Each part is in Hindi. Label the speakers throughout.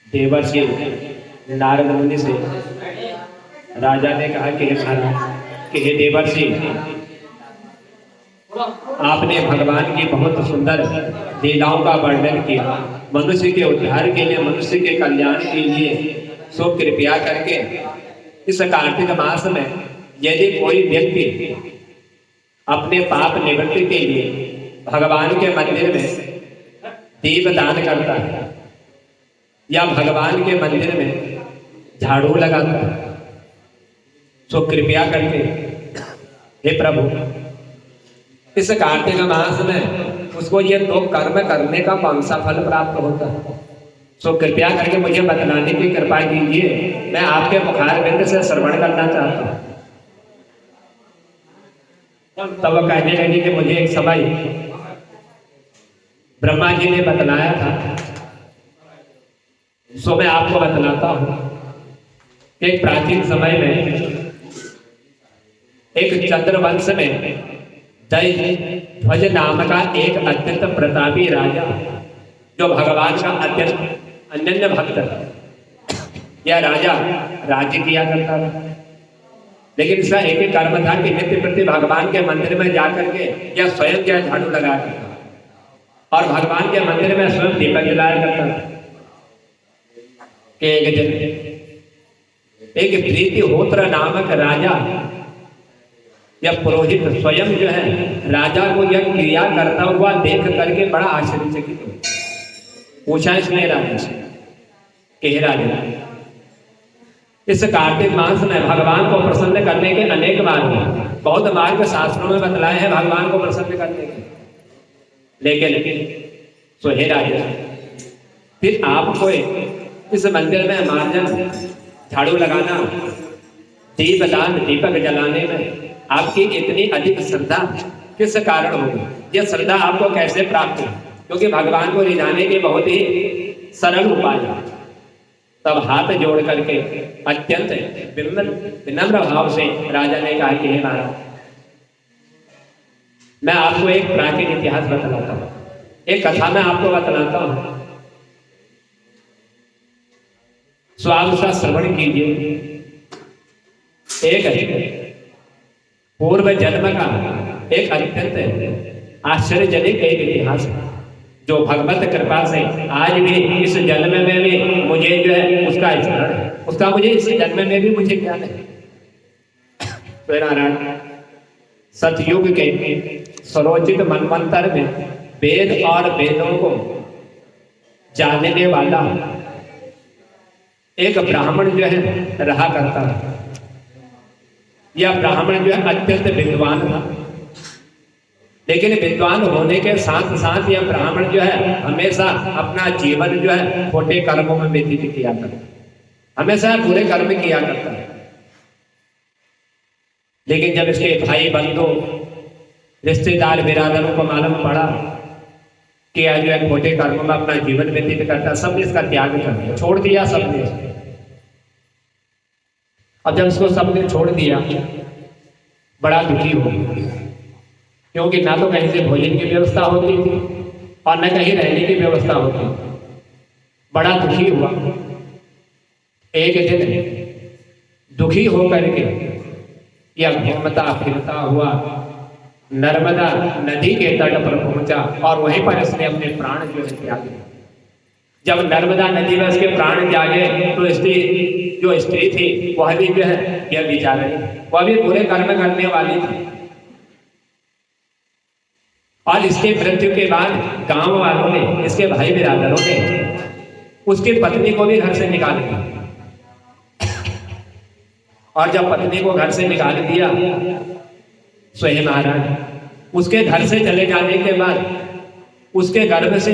Speaker 1: देवर्षि नारद मुनि से राजा ने कहा कि हे देवर्षि, आपने भगवान की बहुत सुंदर लीलाओं का वर्णन किया। मनुष्य के उद्धार के लिए, मनुष्य के कल्याण के लिए सो कृपया करके इस कार्तिक मास में यदि कोई व्यक्ति अपने पाप निवृत्ति के लिए भगवान के मंदिर में दीप दान करता है या भगवान के मंदिर में झाड़ू लगाता है, तो कृपया करके हे प्रभु, इस कार्तिक मास में उसको ये 2 कर्म करने का कौन सा फल प्राप्त होता है, तो कृपया करके मुझे बतलाने की कृपा कीजिए। मैं आपके मुखार बिंद से श्रवण करना चाहता हूँ। तब वह कहने लगी कि मुझे एक समय ब्रह्मा जी ने बतलाया था, सो मैं आपको बतलाता हूँ। एक प्राचीन समय में एक चंद्रवंश में ध्वज नाम का एक अत्यंत प्रतापी राजा, जो भगवान का अत्यंत अनन्य भक्त था, यह राजा राज्य किया करता था। लेकिन इसका एक ही कर्म था कि नित्य प्रति भगवान के मंदिर में जाकर के या स्वयं क्या झाड़ू लगाया करता और भगवान के मंदिर में स्वयं दीपक जलाया करता था। कि एक दिन एक प्रीतिहोत्र नामक राजा या पुरोहित स्वयं जो है राजा को यह क्रिया करता हुआ देख करके बड़ा आश्चर्यचकित हुआ। पूछा इसने राजा से कि हे राजा, इस कार्तिक मास में भगवान को प्रसन्न करने के अनेक मार्ग हैं, बहुत मार्ग शास्त्रों में बतलाए हैं भगवान को प्रसन्न करने के, लेकिन सो हे राजा, फिर आपको इस मंदिर में मार्जन, झाड़ू लगाना, दीपदान, दीपक जलाने में आपकी इतनी अधिक श्रद्धा किस कारण होगी? यह श्रद्धा आपको कैसे प्राप्त हो? क्योंकि भगवान को रिझाने के बहुत ही सरल उपाय है। तब हाथ जोड़ करके अत्यंत विनम्र भाव से राजा ने कहा कि हे महाराज, मैं आपको एक प्राचीन इतिहास बतलाता हूँ, एक कथा मैं आपको बतलाता हूँ, सो आप उसका श्रवण कीजिए। एक पूर्व जन्म का एक अत्यंत आश्चर्यजनक एक इतिहास है, जो भगवत कृपा से आज भी इस जन्म में भी मुझे जो है उसका स्मरण है, उसका मुझे इस जन्म में भी मुझे ज्ञान है। तो नारायण, सतयुग के सरोचित मनवंतर में वेद और वेदों को जानने वाला एक ब्राह्मण जो है रहा करता था। यह ब्राह्मण जो है अत्यंत विद्वान था, लेकिन विद्वान होने के साथ साथ यह ब्राह्मण जो है हमेशा अपना जीवन जो है खोटे कर्मों में व्यतीत किया करता, हमेशा बुरे कर्म किया करता है। लेकिन जब इसके भाई बंधु रिश्तेदार बिरादरों को मालूम पड़ा कि यह जो है खोटे कर्मों में अपना जीवन व्यतीत करता, सबने इसका त्याग कर दिया, छोड़ दिया सबने। अब जब इसको सबने छोड़ दिया, बड़ा दुखी हो, क्योंकि ना तो कहीं से भोजन की व्यवस्था होती थी और न कहीं रहने की व्यवस्था होती। बड़ा दुखी हुआ। एक दिन दुखी होकर के यह घूमता फिरता हुआ नर्मदा नदी के तट पर पहुंचा और वहीं पर इसने अपने प्राण जो है त्याग दिए। जब नर्मदा नदी में इसके प्राण जागे तो जो स्त्री थी वह भी जो है यह विचारणी, वह भी बुरे कर्म करने वाली थी। और इसके मृत्यु के बाद गांव वालों ने, इसके भाई बिरादरों ने उसकी पत्नी को भी घर से निकाल दिया। और जब पत्नी को घर से निकाल दिया, स्वयं महाराज उसके घर से चले जाने के बाद उसके गर्भ से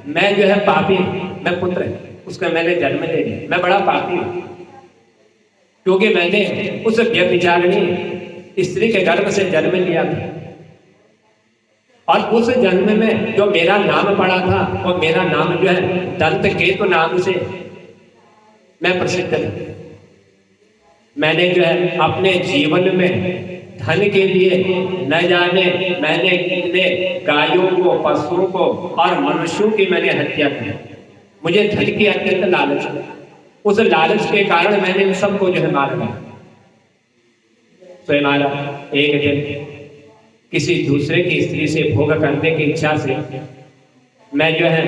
Speaker 1: मैं जो है पापी, मैं पुत्र उसका मैंने जन्म ले लिया, मैं बड़ा पापी हूं, क्योंकि मैंने उस व्यभिचारिणी स्त्री के गर्भ से जन्म लिया था। और उस जन्म में जो मेरा नाम पड़ा था वो मेरा नाम जो है दंत केतु नाम से मैं प्रसिद्ध था। मैंने जो है अपने जीवन में धन के लिए न जाने मैंने कितने गायों को, पशुओं को और मनुष्यों की मैंने हत्या की। मुझे धन की अत्यंत लालच है। उस लालच के कारण मैंने इन सबको जो है मार दिया। स्वयं महाराज एक दिन किसी दूसरे की स्त्री से भोग करने की इच्छा से मैं जो है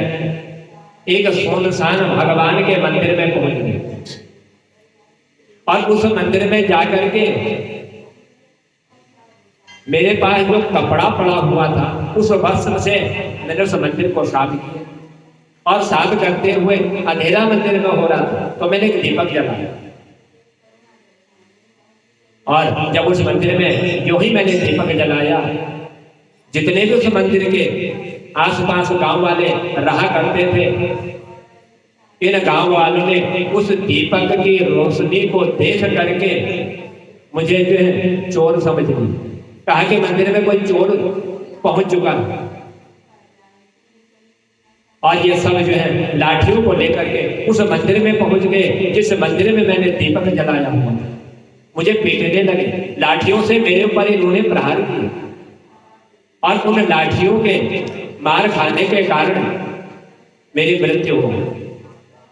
Speaker 1: एक सुनसान भगवान के मंदिर में पहुंच गया और उस मंदिर में जाकर के मेरे पास जो कपड़ा पड़ा हुआ था उस वस्त्र से मैंने उस मंदिर को साफ किया और साफ करते हुए अंधेरा मंदिर में हो रहा था तो मैंने एक दीपक जलाया और जब उस मंदिर में जो ही मैंने दीपक जलाया, जितने भी उस मंदिर के आसपास गांव वाले रहा करते थे, इन गांव वालों ने उस दीपक की रोशनी को देख करके मुझे जो है चोर समझ ली। कहा कि मंदिर में कोई चोर पहुंच चुका और ये सब जो है लाठियों को लेकर के उस मंदिर में पहुंच गए जिस मंदिर में मैंने दीपक जलाया हुआ। मुझे पीटने लगे, लाठियों से मेरे ऊपर इन्होंने प्रहार किए और उन लाठियों के मार खाने के कारण मेरी मृत्यु हो गई,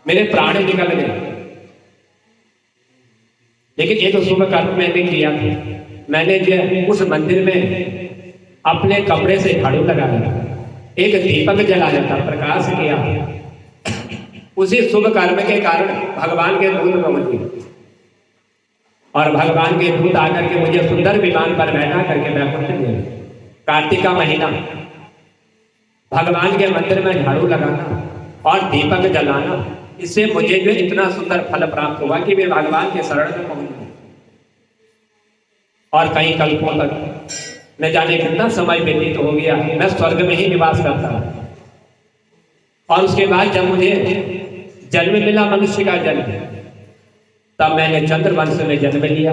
Speaker 1: मेरे प्राण निकल गए। लेकिन एक शुभ कर्म मैंने किया, मैंने जो उस मंदिर में अपने कपड़े से झाड़ू लगाया, एक दीपक जलाया था, प्रकाश किया। उसी शुभ कर्म के कारण भगवान के दूत पहुंच गए और भगवान के दूत आकर के मुझे सुंदर विमान पर बैठा करके वैकुंठ ले गए। कार्तिक का महीना, भगवान के मंदिर में झाड़ू लगाना और दीपक जलाना, इससे मुझे जो इतना सुंदर फल प्राप्त हुआ कि मैं भगवान के शरण में पहुंच गया और कई कल्पों तक न जाने कितना समय व्यतीत हो गया, मैं स्वर्ग में ही निवास करता हूं। और उसके बाद जब मुझे जन्म मिला, मनुष्य का जन्म, तब मैंने चंद्रवंश में जन्म लिया।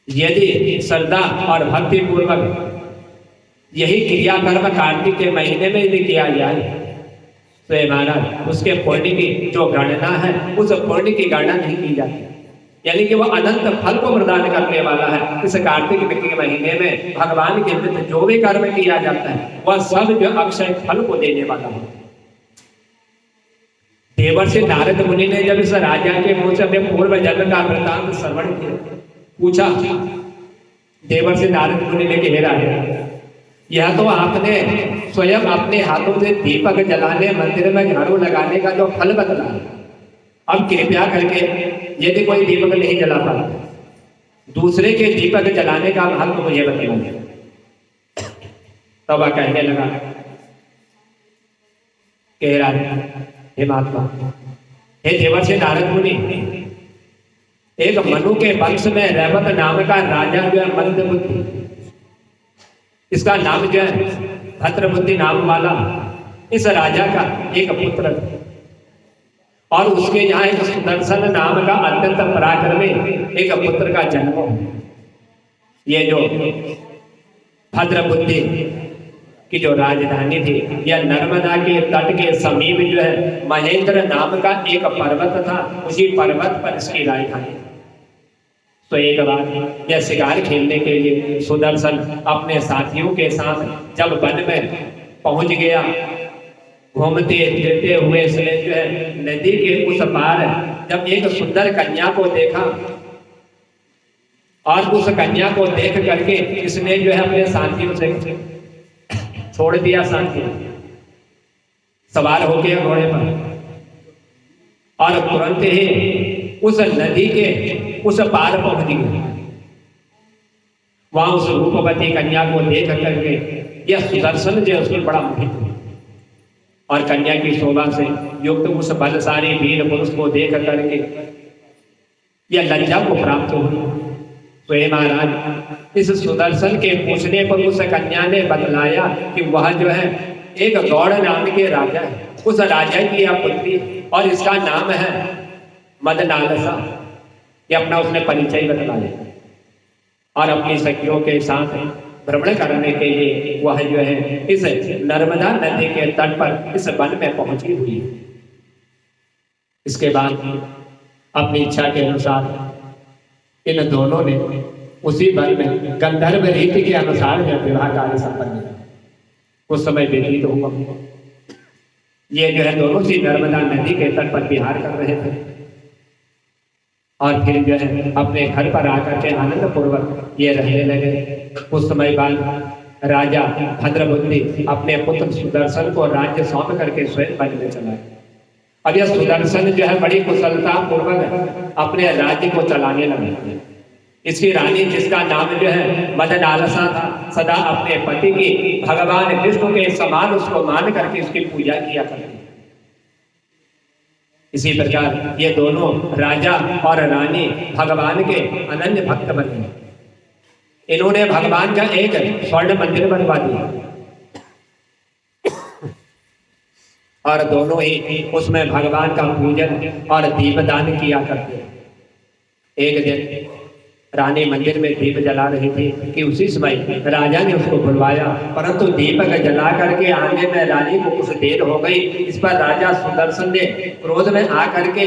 Speaker 1: यदि श्रद्धा और भक्ति पूर्वक यही क्रियाकर्म कार्तिक के महीने में यदि किया जाए तो महाराज उसके पुण्य की जो गणना है उस पुण्य की गणना नहीं की जाती, यानी कि वह अनंत फल को प्रदान करने वाला है। इस कार्तिक के महीने में भगवान के प्रति जो भी कर्म किया जाता है वह सब जो अक्षय फल को देने वाला है। देवर्षि नारद मुनि ने जब इस राजा के मुंह से अपने पूर्व जन्म का वृतांत श्रवण किया, पूछा, देवर्षि नारद मुनि ने कहा, राजा यह तो आपने स्वयं अपने हाथों से दीपक जलाने, मंदिर में झाड़ू लगाने का जो फल बतला, अब कृपया करके यदि कोई दीपक नहीं जला पाता, दूसरे के दीपक जलाने का महत्व मुझे बताइए। तब वह कहने लगा, कह रहा, हे महात्मा, हे देवर्षि नारद मुनि, एक मनु के वंश में रैवत नाम का राजा जो है मंदबुद्धि, इसका नाम जो है भद्रबुद्धि नाम वाला, इस राजा का एक पुत्र और उसके यहाँ एक सुदर्शन नाम का अत्यंत पराक्रमी एक पुत्र का जन्म हो। ये जो भद्रबुद्धि की जो राजधानी थी, यह नर्मदा के तट के समीप जो है महेंद्र नाम का एक पर्वत था, उसी पर्वत पर इसकी राजधानी। तो एक बार यह शिकार खेलने के लिए सुदर्शन अपने साथियों के साथ जब वन में पहुंच गया, घूमते फिरते हुए इसने जो है नदी के उस पार जब एक सुंदर कन्या को देखा और उस कन्या को देख करके इसने जो है अपने साथियों से छोड़ दिया, साथी सवार हो गया घोड़े पर और तुरंत ही उस नदी के उस पार पहुंच गए। वहां उस रूपवती कन्या को देख करके यह सुदर्शन जो उसमें बड़ा मोहित हुआ और कन्या की शोभा से युक्त उस बलशाली वीर पुरुष को देख करके यह लज्जा को प्राप्त हो। तो हे महाराज, इस सुदर्शन के पूछने पर उस कन्या ने बतलाया कि वह जो है एक गौड़ नाम के राजा है, उस राजा की यह पुत्री और इसका नाम है मदनालसा। ये अपना उसने परिचय बतलाया और अपनी सखियों के साथ भ्रमण करने के लिए वह जो है इस नर्मदा नदी के तट पर इस वन में पहुंची हुई। इसके बाद अपनी इच्छा के अनुसार इन दोनों ने उसी वन में गंधर्व रीति के अनुसार विवाह कार्य संपन्न किया। उस समय व्यतीत हुआ, ये जो है दोनों सी नर्मदा नदी के तट पर विहार कर रहे थे और फिर जो है अपने घर पर आकर के आनंद पूर्वक ये रहने लगे। कुछ समय बाद राजा भद्रबुद्धि अपने पुत्र सुदर्शन को राज्य सौंप करके स्वयं वन में चला गया। अब यह सुदर्शन जो है बड़ी कुशलता पूर्वक अपने राज्य को चलाने लगे। इसकी रानी, जिसका नाम जो है मदनालसा था, सदा अपने पति की भगवान विष्णु के समान उसको मान करके उसकी पूजा किया करती। इसी प्रकार ये दोनों राजा और रानी भगवान के अनन्य भक्त बने। इन्होंने भगवान का एक स्वर्ण मंदिर बनवा दिया और दोनों ही उसमें भगवान का पूजन और दीपदान किया करते। एक दिन रानी मंदिर में दीप जला रही थी कि उसी समय राजा ने उसको बुलवाया, परंतु दीपक जला करके आने में रानी को कुछ देर हो गई। इस पर राजा सुदर्शन ने क्रोध में आकर के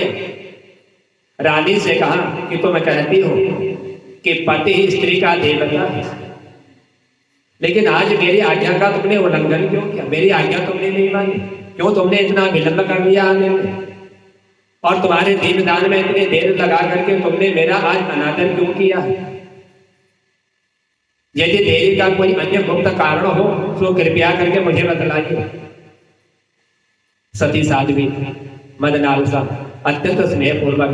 Speaker 1: रानी से कहा कि तुम कहती हो कि पति ही स्त्री का देवता है, लेकिन आज मेरी आज्ञा का तुमने उल्लंघन क्यों किया? मेरी आज्ञा तुमने नहीं मानी, क्यों तुमने इतना विलंब कर दिया आने में? और तुम्हारे दीपदान में इतनी देर लगा करके तुमने मेरा आज अनादर क्यों किया? यदि देरी का कोई अन्य गुप्त कारण हो तो कृपया करके मुझे बतलाइए। सती साध्वी मदनालसा अत्यंत स्नेहपूर्वक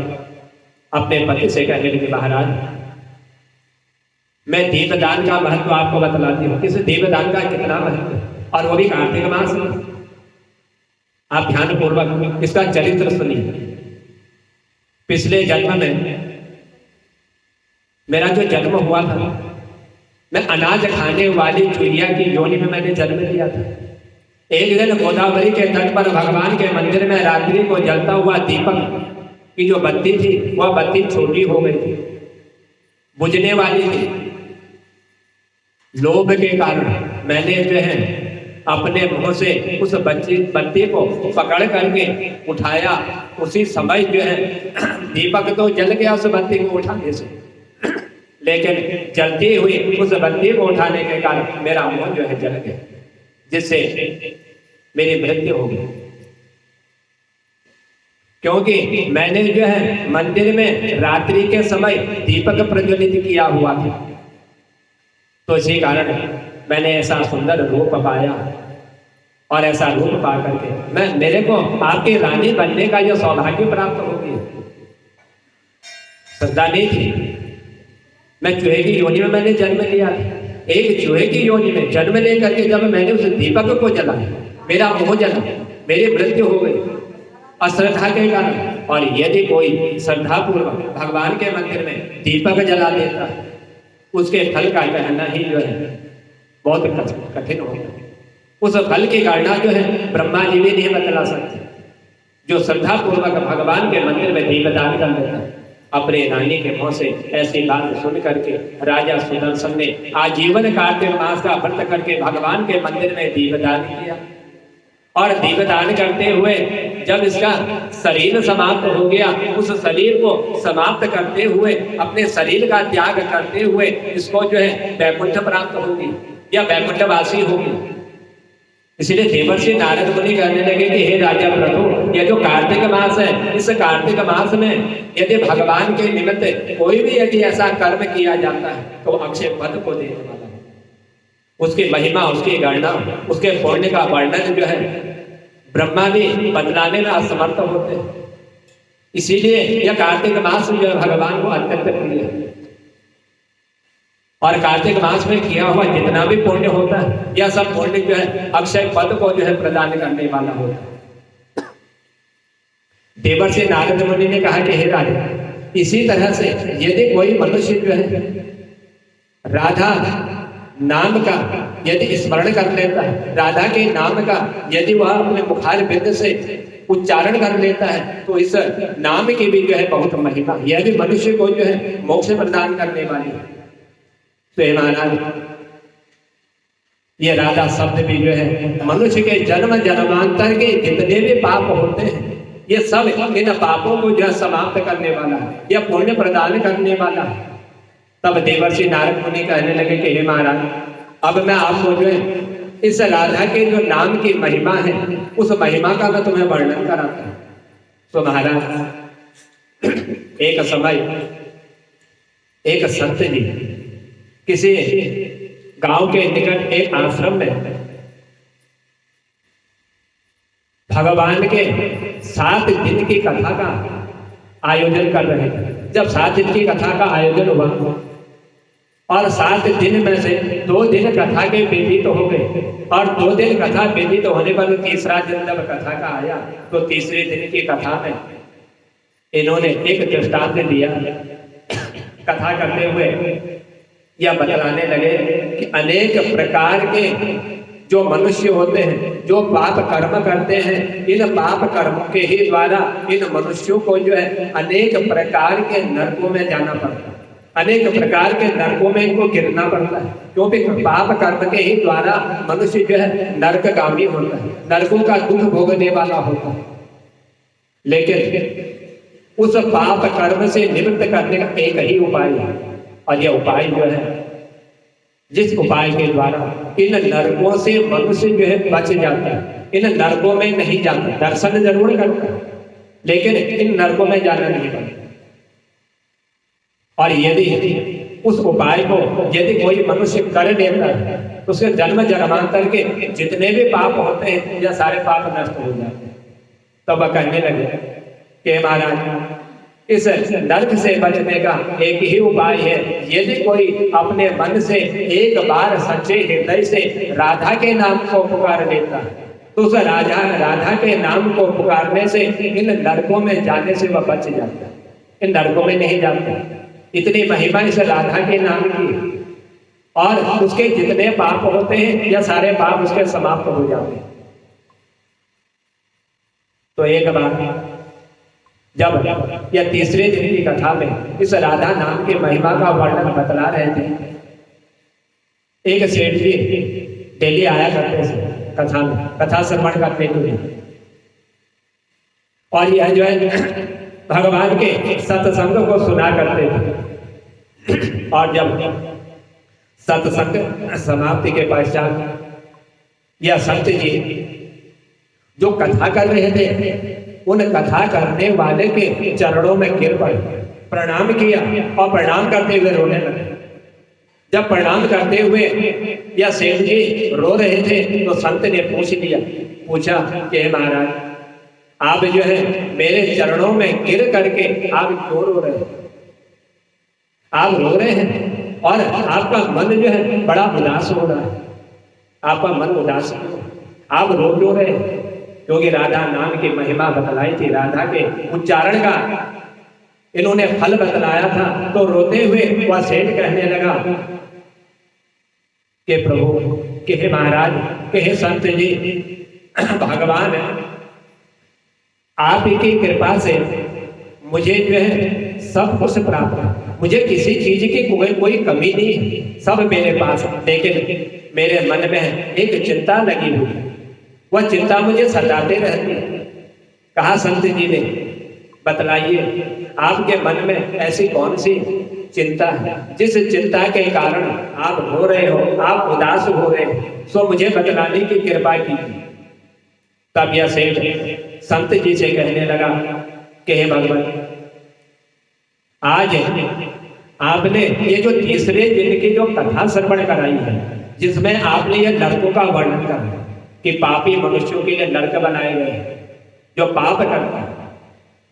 Speaker 1: अपने पति से कहने लगी, महाराज मैं दीपदान का महत्व आपको बतलाती हूँ। इस दीपदान का कितना महत्व, और वो भी कार्तिक मास में। आप ध्यान पूर्वक इसका चरित्र सुनिए। पिछले जन्म में मेरा जो जन्म हुआ था, मैं अनाज खाने वाली चुहिया की योनि में मैंने जन्म लिया था। एक दिन गोदावरी के तट पर भगवान के मंदिर में रात्रि को जलता हुआ दीपक की जो बत्ती थी वह बत्ती छोटी हो गई थी, बुझने वाली थी। लोभ के कारण मैंने जो है अपने मुंह से उस बत्ती को पकड़ करके उठाया। उसी समय जो है दीपक तो जल गया उस बत्ती को उठाने से, लेकिन जलती हुई उस बत्ती को उठाने के कारण मेरा मुंह जो है जल गया, जिससे मेरी मृत्यु हो गई। क्योंकि मैंने जो है मंदिर में रात्रि के समय दीपक प्रज्वलित किया हुआ था, तो इसी कारण मैंने ऐसा सुंदर रूप पाया और ऐसा रूप पा करके मेरे को आपकी रानी बनने का जो सौभाग्य प्राप्त हो गया। श्रद्धा नहीं थी। मैं चूहे की योनि में मैंने जन्म लिया। एक चूहे की योनि में जन्म लेकर के जब मैंने उस दीपक को जलाया, मेरा मुंह जला, मेरी मृत्यु हो गई अश्रद्धा के कारण। और यदि कोई श्रद्धा पूर्वक भगवान के मंदिर में दीपक जला देता, उसके फल का कहना ही जो है बहुत कठिन होता है। उस फल की गणना जो है ब्रह्मा जी भी नहीं बतला सकते। जो श्रद्धा पूर्वक भगवान के मंदिर में दीपदान कर लेता है, अपने रानी के मुंह से ऐसी बात सुन करके राजा सुदर्शन ने आजीवन कार्तिक मास का व्रत करके भगवान के मंदिर में दीपदान किया। और दीपदान करते हुए जब इसका शरीर समाप्त हो गया, उस शरीर को समाप्त करते हुए, अपने शरीर का त्याग करते हुए इसको जो है वैकुंठ प्राप्त होगी या वैकुंठवासी होगी। इसलिए देवर्षि नारद मुनि कहने लगे कि हे राजा प्रभु, यह जो कार्तिक मास है, इस कार्तिक मास में यदि भगवान के निमित्त कोई भी यदि ऐसा कर्म किया जाता है तो अक्षय पद को देने वाला है। उसकी महिमा, उसकी गणना, उसके पुण्य का वर्णन जो है ब्रह्मा भी बतलाने में असमर्थ होते हैं। इसीलिए यह कार्तिक मास जो है भगवान को अत्यंत प्रिय है। और कार्तिक मास में किया हुआ जितना भी पुण्य होता है, यह सब पुण्य जो है अक्षय पद को जो है प्रदान करने वाला होता है। देवर्षि नारद मुनि ने कहा कि हे राजा, इसी तरह से यदि कोई मनुष्य जो है राधा नाम का यदि स्मरण कर लेता है, राधा के नाम का यदि वह अपने मुखार बिंद से उच्चारण कर लेता है, तो इस नाम की भी जो है बहुत महिमा, यह भी मनुष्य को जो है मोक्ष प्रदान करने वाली है। तो महाराज, ये राधा शब्द भी जो है मनुष्य के जन्म जन्मांतर के जितने भी पाप होते हैं, ये सब इन पापों को जो है समाप्त करने वाला है, यह पुण्य प्रदान करने वाला है। तब देवर्षि नारद मुनि कहने लगे कि हे महाराज, अब मैं आपको जो है इस राधा के जो नाम की महिमा है, उस महिमा का मैं तुम्हें वर्णन कराता हूं। तो महाराज, एक समय एक संत जी किसी गांव के निकट एक आश्रम में भगवान के 7 दिन की कथा का आयोजन कर रहे थे। जब 7 दिन की कथा का आयोजन हुआ और 7 दिन में से 2 दिन कथा के व्यतीत हो गए, और 2 दिन कथा व्यतीत होने पर तीसरा दिन जब कथा का आया तो तीसरे दिन की कथा में इन्होंने एक दृष्टांत दिया। कथा करते हुए यह बतलाने लगे कि अनेक प्रकार के जो मनुष्य होते हैं, जो पाप कर्म करते हैं, इन पाप कर्मों के ही द्वारा इन मनुष्यों को जो है अनेक प्रकार के नरकों में जाना पड़ता है, अनेक प्रकार के नरकों में इनको गिरना पड़ता है, क्योंकि पाप कर्म के ही द्वारा मनुष्य जो है नरकगामी होता है, नरकों का दुख भोगने वाला होता है। लेकिन उस पाप कर्म से निवृत्त करने का एक ही उपाय है, और यह उपाय जो है, जिस उपाय के द्वारा इन नरकों से मनुष्य जो है बच जाता है, इन नरकों में नहीं जाता, दर्शन जरूर करता है लेकिन इन नरकों में जाना नहीं पड़ता। और यदि उस उपाय को यदि कोई मनुष्य कर लेता है तो उसके जन्म जन्मांतर के जितने भी पाप होते हैं यह सारे पाप नष्ट हो जाते हैं। तो वह कहने लगे कि महाराज, इस नरक से बचने का एक ही उपाय है, यदि कोई अपने मन से एक बार सच्चे हृदय से राधा के नाम को पुकार लेता है तो उस राधा के नाम को पुकारने से इन नरकों में जाने से वह बच जाता है, इन नरकों में नहीं जाता। इतनी महिमा इस राधा के नाम की, और उसके जितने पाप होते हैं या सारे पाप उसके समाप्त हो जाते हैं। तो एक बार जब यह तीसरे दिन की कथा में इस राधा नाम की महिमा का वर्णन बतला रहे थे, एक सेठ जी डेली आया करते थे कथा में, कथा श्रवण करते थे, और यह जो है भगवान के सत्संग को सुना करते थे। और जब सत्संग समाप्ति के पश्चात यह संत जी जो कथा कर रहे थे उन कथा करने वाले के चरणों में गिर पड़े, प्रणाम किया और प्रणाम करते हुए रोने लगे। जब प्रणाम करते हुए या सेठ जी रो रहे थे तो संत ने पूछा कि महाराज, आप जो है मेरे चरणों में गिर करके आप क्यों रो रहे हैं? आप रो रहे हैं और आपका मन जो है बड़ा उदास हो रहा है, आपका मन उदास क्यों? आप रो क्यों रहे हैं? क्योंकि राधा नाम की महिमा बतलाई थी, राधा के उच्चारण का इन्होंने फल बतलाया था। तो रोते हुए वह सेठ कहने लगा कि प्रभु, कि हे महाराज, कि हे संत जी, भगवान आप की कृपा से मुझे जो है सब कुछ प्राप्त है, मुझे किसी चीज की कोई कमी नहीं है, सब मेरे पास। लेकिन मेरे मन में एक चिंता लगी हुई है, वह चिंता मुझे सताते रहती है। कहा संत जी ने, बतलाइए आपके मन में ऐसी कौन सी चिंता है जिस चिंता के कारण आप रो रहे हो, आप उदास हो रहे हो, सो मुझे बतलाने की कृपा कीजिए। तब यह सेठ संत जी से कहने लगा कि हे भगवान, आज आपने ये जो तीसरे दिन की जो कथा श्रवण कराई है, जिसमें आपने ये नरकों का वर्णन करा कि पापी मनुष्यों के लिए नरक बनाए गए हैं, जो पाप करता है,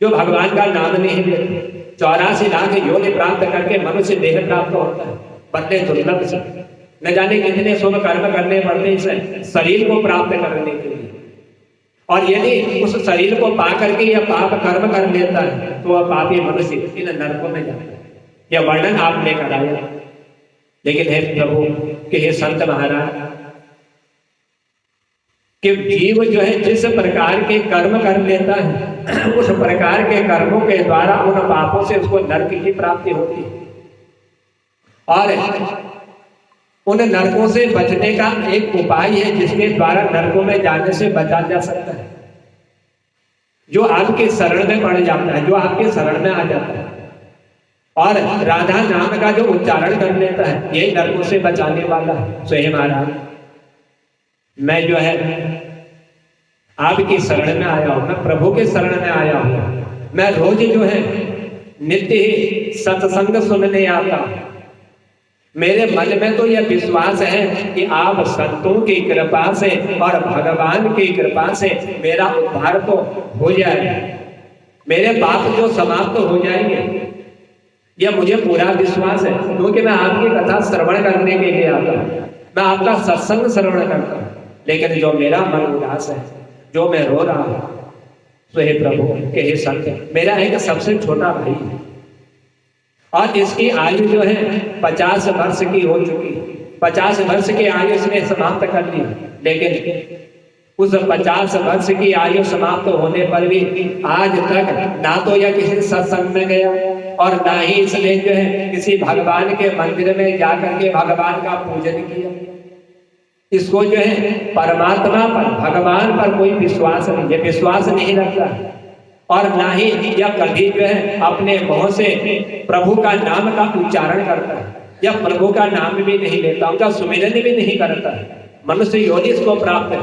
Speaker 1: जो भगवान का नाम नहीं लेते, 84 लाख योनि प्राप्त करके मनुष्य देह प्राप्त होता है, बड़े दुर्लभ से, न जाने कितने शुभ कर्म करने पड़ते इसे शरीर को प्राप्त करने के लिए। और यदि उस शरीर को पा करके यह पाप कर्म कर लेता है तो वह पापी मनुष्य इन नरकों में जाता है। यह वर्णन आपने कराया। लेकिन हे प्रभु, कि हे संत महाराज, कि जीव जो है जिस प्रकार के कर्म कर लेता है उस प्रकार के कर्मों के द्वारा उन पापों से उसको नरक की प्राप्ति होती है, और उन नरकों से बचने का एक उपाय है जिसके द्वारा नरकों में जाने से बचा जा सकता है। जो आपके शरण में पड़ जाता है, जो आपके शरण में आ जाता है और राधा नाम का जो उच्चारण कर लेता है, यही नरकों से बचाने वाला है। सो हे महाराज, मैं जो है आपकी शरण में आया हूं, मैं प्रभु के शरण में आया हूं। मैं रोज जो है नित्य ही सत्संग सुनने आता। मेरे मन में तो यह विश्वास है कि आप संतों की कृपा से और भगवान की कृपा से मेरा उद्धार तो हो जाएगा, मेरे पाप जो समाप्त हो जाएंगे, यह मुझे पूरा विश्वास है। क्योंकि मैं आपकी कथा श्रवण करने के लिए आता हूं, मैं आपका सत्संग श्रवण करता हूं। लेकिन जो मेरा मन उदास है, जो मैं रो रहा हूं, तो हे प्रभु के हे संत, मेरा एक सबसे छोटा भाई है और इसकी आयु जो है 50 वर्ष की हो चुकी है। 50 वर्ष की आयु इसने समाप्त कर ली, लेकिन उस 50 वर्ष की आयु समाप्त होने पर भी आज तक ना तो यह किसी सत्संग में गया और ना ही इसने जो है किसी भगवान के मंदिर में जाकर के भगवान का पूजन किया। इसको जो है परमात्मा पर, भगवान पर कोई विश्वास नहीं, ये विश्वास नहीं रखता और ना ही यह कभी जो है अपने मुंह से प्रभु का नाम का उच्चारण करता है, या प्रभु का नाम भी नहीं लेता, उनका सुमिरन भी नहीं करता। मनुष्य योनि इसको प्राप्त है,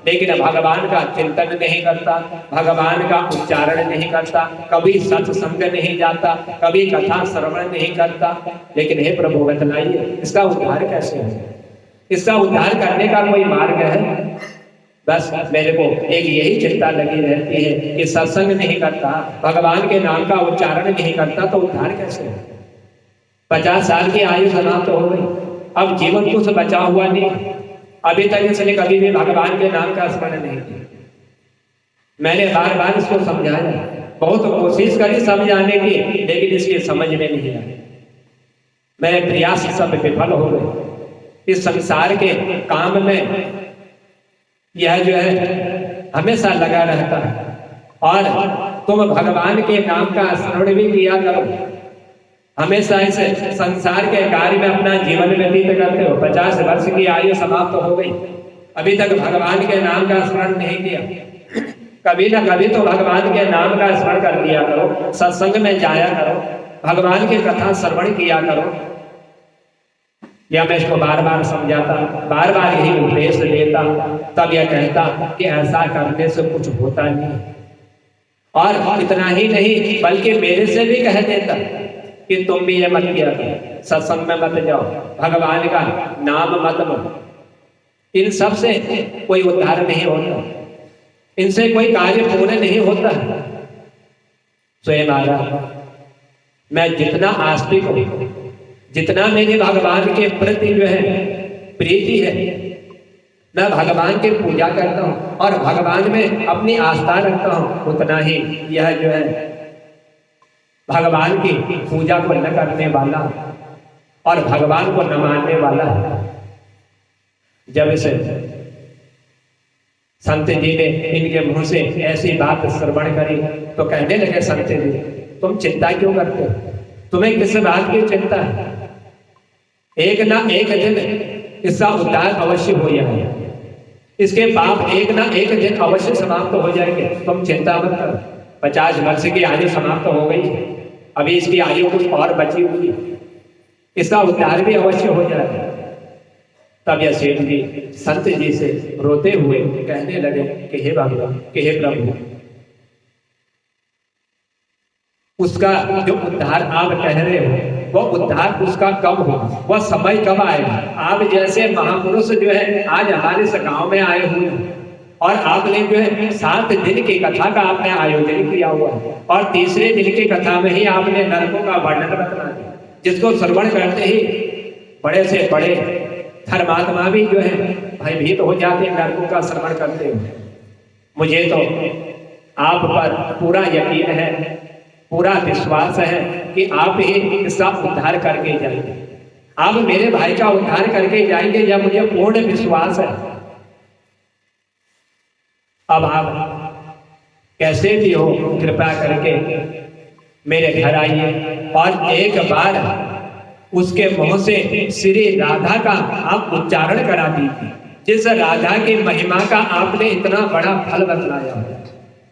Speaker 1: लेकिन भगवान का चिंतन नहीं करता, भगवान का उच्चारण नहीं करता, कभी सत्संग नहीं जाता, कभी कथा श्रवण नहीं करता। लेकिन हे प्रभु बतलाइए इसका उद्धार कैसे है, इसका उद्धार करने का कोई मार्ग है? बस मेरे को एक यही चिंता लगी रहती है कि सत्संग नहीं करता, भगवान के नाम का उच्चारण नहीं करता, तो उद्धार कैसे है? 50 साल की आयु समाप्त हो गई, अब जीवन कुछ बचा हुआ नहीं, अभी तक इसने कभी भी भगवान के नाम का स्मरण नहीं किया। मैंने बार बार इसको समझाया, बहुत कोशिश करी समझाने की, लेकिन इसके समझ में नहीं आया। मेरे प्रयास सब विफल हो गए। इस संसार के काम में यह जो है हमेशा लगा रहता है, और तुम भगवान के नाम का स्मरण भी किया करो, हमेशा इस संसार के कार्य में अपना जीवन व्यतीत करते हो। 50 वर्ष की आयु समाप्त हो गई, अभी तक भगवान के नाम का स्मरण नहीं किया। कभी ना कभी तो भगवान के नाम का स्मरण कर लिया करो, सत्संग में जाया करो, भगवान की कथा श्रवण किया करो। या मैं इसको बार बार समझाता, बार बार यही उपदेश देता, तब यह कहता कि ऐसा करने से कुछ होता नहीं। और इतना ही नहीं, बल्कि मेरे से भी कह देता कि तुम भी ये मत किया करो, सत्संग में मत जाओ, भगवान का नाम मत लो। इन सब से कोई उद्धार नहीं होता, इनसे कोई कार्य पूर्ण नहीं होता। स्वयं महाराज, मैं जितना आस्तिक हूं, जितना मेरे भगवान के प्रति जो है प्रीति है, मैं भगवान की पूजा करता हूं और भगवान में अपनी आस्था रखता हूं, उतना ही यह जो है भगवान की पूजा को न करने वाला और भगवान को न मानने वाला है। जब इसे संत जी ने इनके मुंह से ऐसी बात श्रवण करी तो कहने लगे, संत जी तुम चिंता क्यों करते हो, तुम्हें किस बात की चिंता है? एक ना एक दिन इसका उद्धार अवश्य हो जाएगा, इसके पाप एक ना एक दिन अवश्य समाप्त हो जाएंगे, तुम चिंता मत करो। 50 वर्ष की आयु समाप्त हो गई, अभी इसकी आयु कुछ और बची हुई, इसका उद्धार भी अवश्य हो जाएगा। तब यह सेठ जी संत जी से रोते हुए कहने लगे कि हे भगवान, कि हे प्रभु, उसका जो उद्धार आप कह रहे हो, वो उद्धार उसका कब होगा, वह समय कब आएगा? आप जैसे महापुरुष जो है आज हमारे इस गांव में आए हुए हैं, और आपने जो है 7 दिन की कथा का आपने आयोजन किया हुआ है, और तीसरे दिन की कथा में ही आपने नरकों का वर्णन बता दिया, जिसको श्रवण करते ही बड़े से बड़े धर्मात्मा भी जो है भयभीत हो जाते हैं नरकों का श्रवण करते हुए। मुझे तो आप पर पूरा यकीन है, पूरा विश्वास है कि आप ही इसका उद्धार करके जाएंगे, आप मेरे भाई का उद्धार करके जाएंगे, यह मुझे पूर्ण विश्वास है। अब आप कैसे भी हो कृपा करके मेरे घर आइए और एक बार उसके मुंह से श्री राधा का आप उच्चारण करा दीजिए, जिस राधा की महिमा का आपने इतना बड़ा फल बतलाया,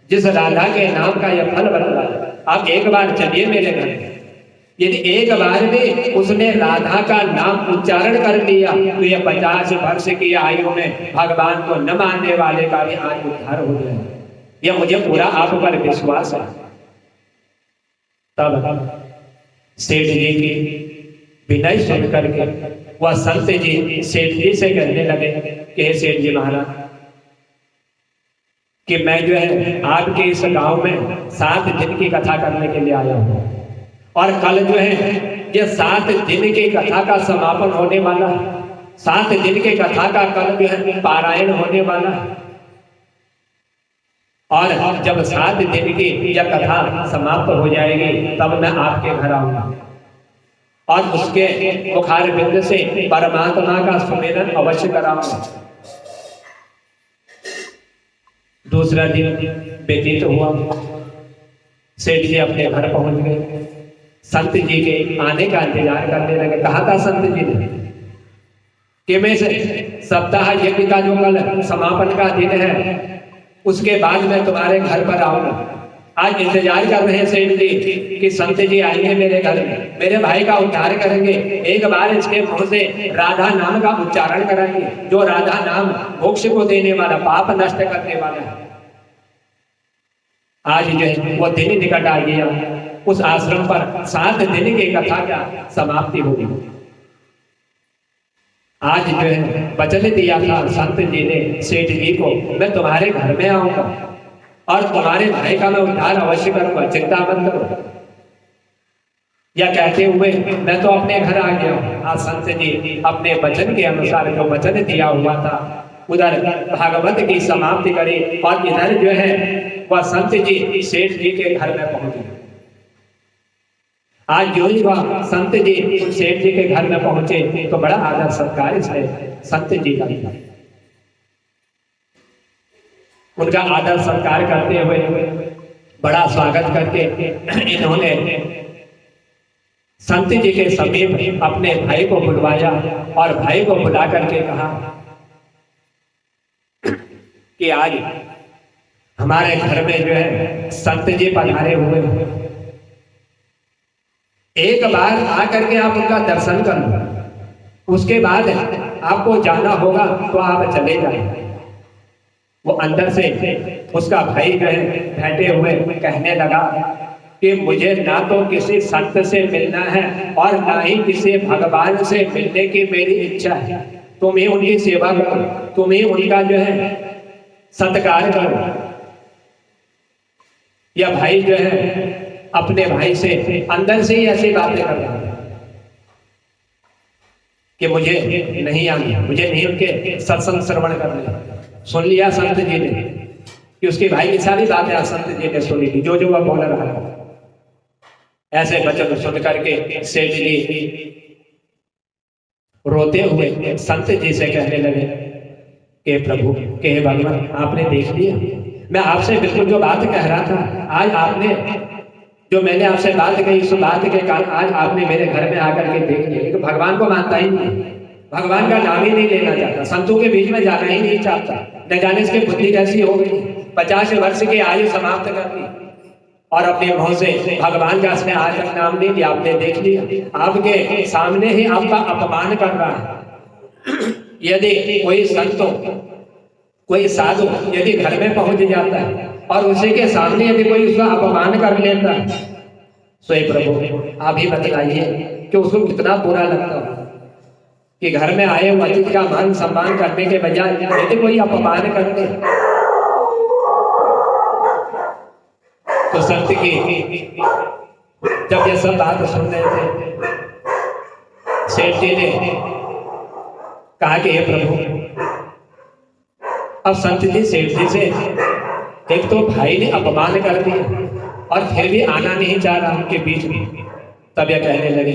Speaker 1: जिस राधा के नाम का यह फल बतलाया। आप एक बार चलिए मेरे घर, यदि एक बार में उसने राधा का नाम उच्चारण कर लिया तो ये 50 वर्ष की आयु में भगवान को न मानने वाले का भी आज उद्धार हो जाए। यह मुझे पूरा आप पर विश्वास है। तब सेठ जी की विनय सुन करके वह संत जी सेठ जी से कहने लगे कि हे सेठ जी महाराज, कि मैं जो है आपके इस गांव में 7 दिन की कथा करने के लिए आया हूं और कल जो है ये 7 दिन की कथा का समापन होने वाला, 7 दिन की कथा का कल जो है पारायण होने वाला, और जब 7 दिन की यह कथा समाप्त हो जाएगी तब मैं आपके घर आऊंगा और उसके मुखार बिंद से परमात्मा का सुमिरन अवश्य कराऊंगा। दूसरा दिन व्यतीत हुआ, सेठ जी अपने घर पहुंच गए, संत जी के आने का इंतजार करने लगे। कहा था संत जी ने कि मैं सप्ताह यज्ञ का जो कल समापन का दिन है उसके बाद मैं तुम्हारे घर पर आऊंगा। आज इंतजार कर रहे हैं सेठ जी कि संत जी आएंगे मेरे घर में, मेरे भाई का उद्धार करेंगे, एक बार इसके मुंह से राधा नाम का उच्चारण कराएंगे, जो राधा नाम मोक्ष को देने वाला, पाप नष्ट करने वाला है। आज जो है वो दिन निकट आ गया, उस आश्रम पर 7 दिन की कथा का समाप्ति होगी। आज जो है वचन दिया था संत जी ने सेठ जी को, मैं तुम्हारे घर में आऊंगा और तुम्हारे भाई का मैं उद्धार अवश्य करूंगा, चिंता मत करो। या कहते हुए मैं तो अपने घर आ गया हूं। आज संत जी अपने वचन के अनुसार जो वचन दिया हुआ था उधर भागवत की समाप्ति करी और इधर जो है वह संत जी सेठ जी के घर में पहुंचे। आज जो ही वह संत जी सेठ जी के घर में पहुंचे तो बड़ा आदर सत्कार इसने संत जी का दिया। उनका आदर सत्कार करते हुए बड़ा स्वागत करके इन्होंने संत जी के समीप अपने भाई को बुलवाया और भाई को बुला करके कहा कि आज हमारे घर में जो है संत जी पधारे हुए, एक बार आकर के आप उनका दर्शन कर लो, उसके बाद आपको जाना होगा तो आप चले जाएं। वो अंदर से उसका भाई जो है बैठे हुए कहने लगा कि मुझे ना तो किसी संत से मिलना है और ना ही किसी भगवान से मिलने की मेरी इच्छा है। तुम ही उनकी सेवा करो, तुम ही उनका जो है सत्कार करो। यह भाई जो है अपने भाई से अंदर से ही ऐसी बातें कर रहा है कि मुझे नहीं आना, मुझे नहीं उनके सत्संग श्रवण करने। सुन लिया संत जी ने कि उसके भाई की सारी बातें संत जी ने सुनी थी, जो जो वह बोल रहा था। ऐसे वचन सुन करके सेठ जी रोते हुए संत जी से कहने लगे कि प्रभु, कि भगवान, आपने देख लिया, मैं आपसे बिल्कुल जो बात कह रहा था, आज आपने जो मैंने आपसे बात कही, उस बात के कारण आज आपने मेरे घर में आकर के देख लिया। तो भगवान को मानता ही नहीं, भगवान का नाम ही नहीं लेना चाहता, संतों के बीच में जाना ही नहीं चाहता। न जाने इसकी बुद्धि कैसी हो गई, 50 वर्ष की आयु समाप्त कर दी और अपने मुंह से भगवान का इसने आज तक नाम नहीं लिया। आपने देख लिया, आपके सामने ही आपका अपमान कर रहा है। यदि कोई संत, कोई साधु यदि घर में पहुंच जाता है और उसी के सामने यदि कोई उसका अपमान कर लेता है, तो प्रभु आप ही बतलाइए कि उसको कितना बुरा लगता हो कि घर में आए हुए अतिथि का मान सम्मान करने के बजाय यदि कोई अपमान कर दे। तो संत की जब ये सब बात सुन रहे थे, सेठ जी ने कहा कि हे प्रभु, अब संत जी सेठ जी से एक तो भाई ने अपमान कर दिया और फिर भी आना नहीं चाह रहा उनके बीच में। तब यह कहने लगे,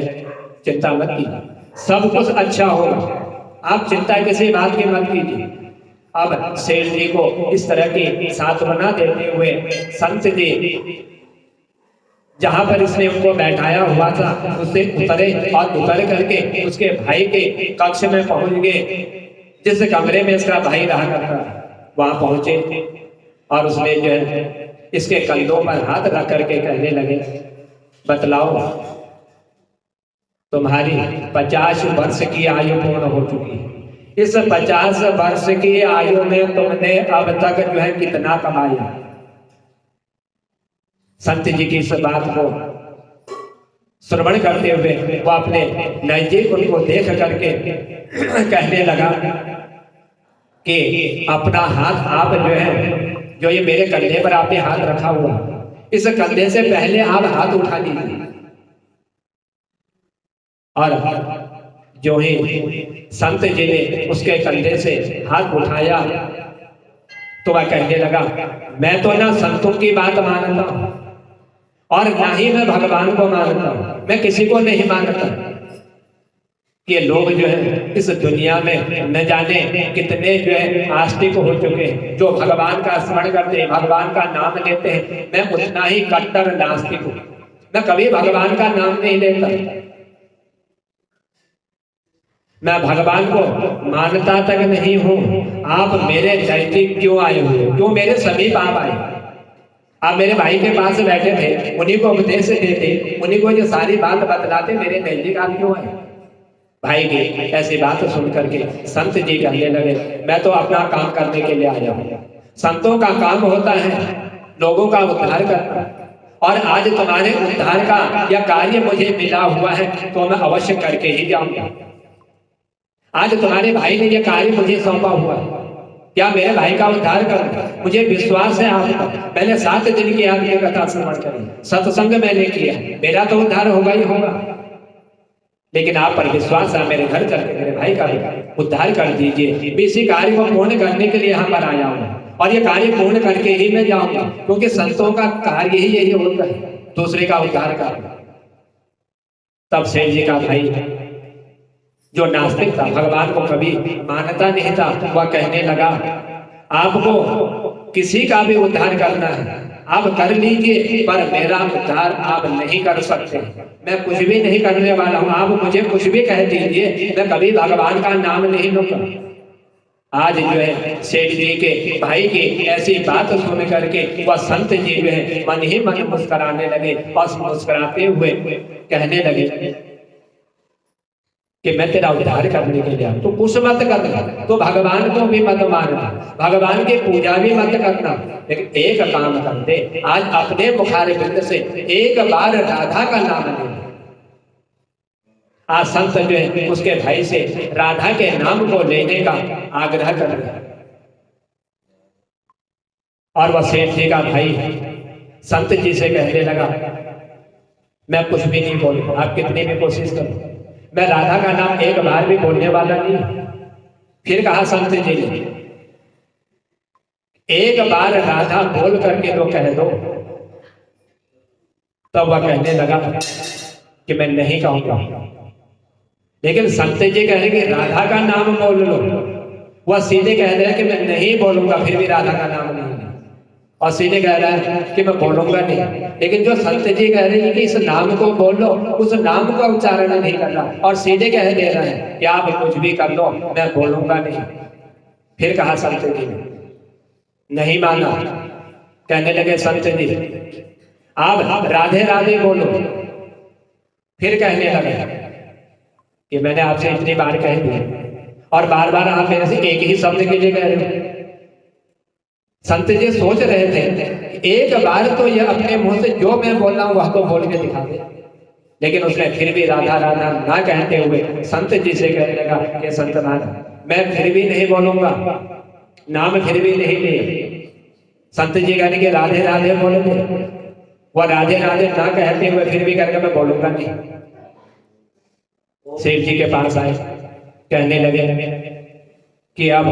Speaker 1: चिंता मत कीजिए, सब कुछ अच्छा होगा, आप चिंता किसी बात की मत कीजिए। अब सेठ जी को इस तरह की सांत्वना देते हुए संत जी जहां पर इसने उनको बैठाया हुआ था उससे उतरे और उतर करके उसके भाई के कक्ष में पहुंच गए, जिस कमरे में इसका भाई रहा करता। वहां पहुंचे और उसने जो है इसके कंधों पर हाथ रख करके कहने लगे, बतलाओ तुम्हारी 50 वर्ष की आयु पूर्ण हो चुकी है। इस 50 वर्ष की आयु में तुमने अब तक जो है कितना कमाया। संत जी की इस बात को श्रवण करते हुए वो अपने नजदीक उनको देख करके कहने लगा कि अपना हाथ आप जो है, जो ये मेरे कंधे पर आपने हाथ रखा हुआ, इस कंधे से पहले आप हाथ उठा लीजिए। और जो ही संत जी ने उसके कंधे से हाथ उठाया तो वह कहने लगा, मैं तो ना संतों की बात मानता हूं और ना ही मैं भगवान को मानता हूं, मैं किसी को नहीं मानता। ये लोग जो है इस दुनिया में न जाने कितने जो है आस्तिक हो चुके हैं, जो भगवान का स्मरण करते हैं, भगवान का नाम लेते हैं। मैं उतना ही कट्टर नास्तिक हूं, मैं कभी भगवान का नाम नहीं लेता। मैं भगवान को मानता तक नहीं हूं। आप मेरे नजदीक क्यों आए हुए, क्यों मेरे समीप आप आए? आप मेरे भाई के पास बैठे थे, उन्हीं को उपदेश देते, उन्हीं को जो सारी बात बतलाते, मेरे नजदीक आप क्यों आए? भाई की ऐसी बात सुन करके संत जी कहने लगे, मैं तो अपना काम करने के लिए आया हूं। संतों का काम होता है लोगों का उद्धार करना, और आज तुम्हारे उद्धार का यह कार्य मुझे मिला हुआ है तो मैं अवश्य करके ही जाऊंगा। आज तुम्हारे भाई ने यह कार्य मुझे सौंपा हुआ, क्या मेरे भाई का उद्धार कर? मुझे विश्वास है आप पर। मैंने 7 दिन की आपकी कथा श्रवण करी, सत्संग मैंने किया, मेरा तो उद्धार होगा ही होगा। लेकिन आप पर विश्वास है, मेरे घर चल के मेरे भाई का उद्धार कर दीजिए। इसी कार्य को पूर्ण करने के लिए यहाँ पर आया हूँ और ये कार्य पूर्ण करके ही मैं जाऊंगा, क्योंकि संतों का कार्य ही यही होता है, दूसरे का उद्धार करना। तब सेठ जी का भाई जो नास्तिक था, भगवान को कभी मानता नहीं था, वह कहने लगा, आपको किसी का भी उद्धार करना है आप कर लीजिए, पर मेरा उद्धार आप नहीं कर सकते। मैं कुछ भी नहीं करने वाला हूं, आप मुझे कुछ भी कह दीजिए, मैं कभी भगवान का नाम नहीं लूंगा। आज जो है सेठ जी के भाई की ऐसी बात सुन करके वह संत जी जो है मन ही मन मुस्कुराने लगे और मुस्कुराते हुए कहने लगे कि मैं तेरा उद्धार करने के लिए, तो कुछ मत करना, तो भगवान को भी मत मानना, भगवान की पूजा भी मत करना, लेकिन एक काम कर दे, आज अपने मुखारबिंद से एक बार राधा का नाम ले। आज संत जो है उसके भाई से राधा के नाम को लेने का आग्रह कर रहे हैं। और वह सेठ जी का भाई संत जी से कहने लगा, मैं कुछ भी नहीं बोलूं, आप कितनी भी कोशिश करो, मैं राधा का नाम एक बार भी बोलने वाला नहीं। फिर कहा संत जी ने, एक बार राधा बोल करके तो कह दो। तब वह कहने लगा कि मैं नहीं कहूंगा। लेकिन संत जी कह रहे कि राधा का नाम बोल लो, वह सीधे कह रहे हैं कि मैं नहीं बोलूंगा, फिर भी राधा का नाम नहीं, और सीधे कह रहा है कि मैं बोलूंगा नहीं। लेकिन जो संत जी कह रहे हैं कि इस नाम को बोलो, उस नाम का उच्चारण नहीं कर रहा, और सीधे कह दे रहे हैं कि आप कुछ भी कर लो, मैं बोलूंगा नहीं। फिर कहा संत जी ने, नहीं माना। कहने लगे संत जी, आप राधे राधे बोलो। फिर कहने लगे कि मैंने आपसे इतनी बार कह दिया और बार बार आप मेरे से एक ही शब्द के लिए कह रहे हो। संत जी सोच रहे थे एक बार तो ये अपने मुंह से जो मैं बोल रहा हूं वह तो बोल के दिखा दे, लेकिन उसने फिर भी राधा राधा ना कहते हुए संत जी से कहने लगा कि संत महाराज मैं फिर भी नहीं बोलूंगा, नाम फिर भी नहीं ले। संत जी कहने के राधे राधे बोलेंगे, वह राधे राधे ना कहते हुए फिर भी करके मैं बोलूंगा नहीं। सेठ जी के पास आए, कहने लगे कि अब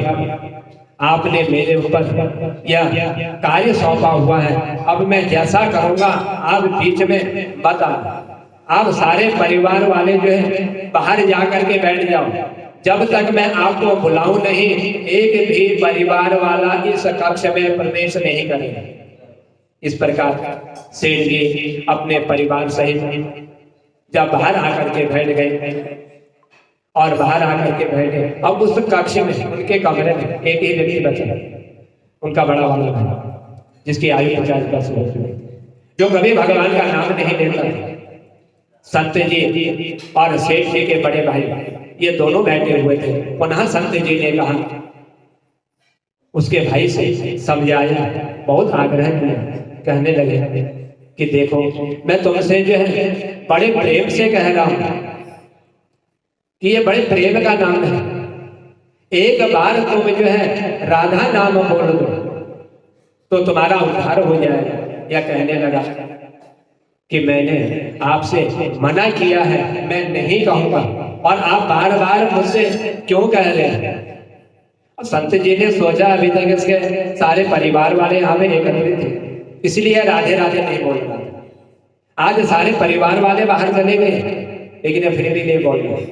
Speaker 1: आपने मेरे ऊपर यह कार्य सौंपा हुआ है, अब मैं जैसा करूंगा आप बीच में मत आना। आप सारे परिवार वाले जो है बाहर जाकर के बैठ जाओ, जब तक मैं आपको बुलाऊं नहीं एक भी परिवार वाला इस कक्ष में प्रवेश नहीं करेगा। इस प्रकार सेठ जी अपने परिवार सहित जब बाहर आकर के बैठ गए और बाहर आकर के बैठे, अब उस कक्ष में उनके कमरे में एक ही व्यक्ति बचा, उनका बड़ा वाला भाई जिसकी आयु 50 वर्ष हो चुकी, जो कभी भगवान का नाम नहीं लेता। संत जी और सेठ जी के बड़े भाई ये दोनों बैठे हुए थे। पुनः संत जी ने कहा, उसके भाई से समझाया, बहुत आग्रह किया, कहने लगे कि देखो मैं तुमसे जो है बड़े प्रेम से कह रहा हूं कि ये बड़े प्रेम का नाम है, एक बार तुम जो है राधा नाम बोल दो तो तुम्हारा उद्धार हो जाएगा। या कहने लगा कि मैंने आपसे मना किया है, मैं नहीं कहूंगा, और आप बार बार मुझसे क्यों कह रहे हैं। संत जी ने सोचा अभी तक इसके सारे परिवार वाले यहाँ पे एकत्रित थे, इसलिए राधे राधे नहीं बोल रहा। आज सारे परिवार वाले बाहर चले गए, लेकिन फिर भी नहीं बोल रहे,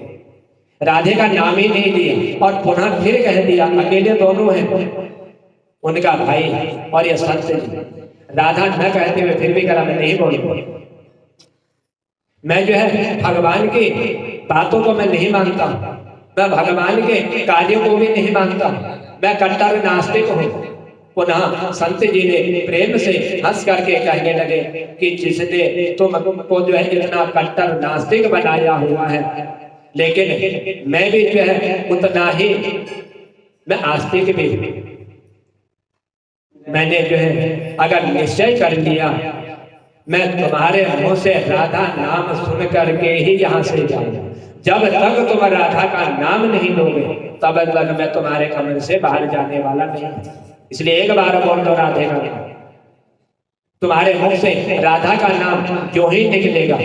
Speaker 1: राधे का नाम ही नहीं लिया। और पुनः फिर कह दिया, अकेले दोनों हैं, उनका भाई और ये संत जी। राधा न कहते हुए फिर भी कहा, मैं नहीं बोलूंगा, मैं जो है भगवान की बातों को मैं नहीं मानता, मैं भगवान के कार्यों को भी नहीं मानता, मैं कट्टर नास्तिक हूँ। पुनः संत जी ने प्रेम से हंस करके कहने लगे कि जिसने तुमको जो है इतना कट्टर नास्तिक बनाया हुआ है, लेकिन मैं भी जो है उतना ही मैं आस्तिक भी। मैंने जो है अगर निश्चय कर लिया, मैं तुम्हारे मुंह से राधा नाम सुन करके ही यहाँ से जाऊंगा। जब तक तुम राधा का नाम नहीं लोगे तब तक मैं तुम्हारे कमरे से बाहर जाने वाला नहीं। इसलिए एक बार बोल दो राधे का नाम, तुम्हारे मुंह से राधा का नाम जो ही निकलेगा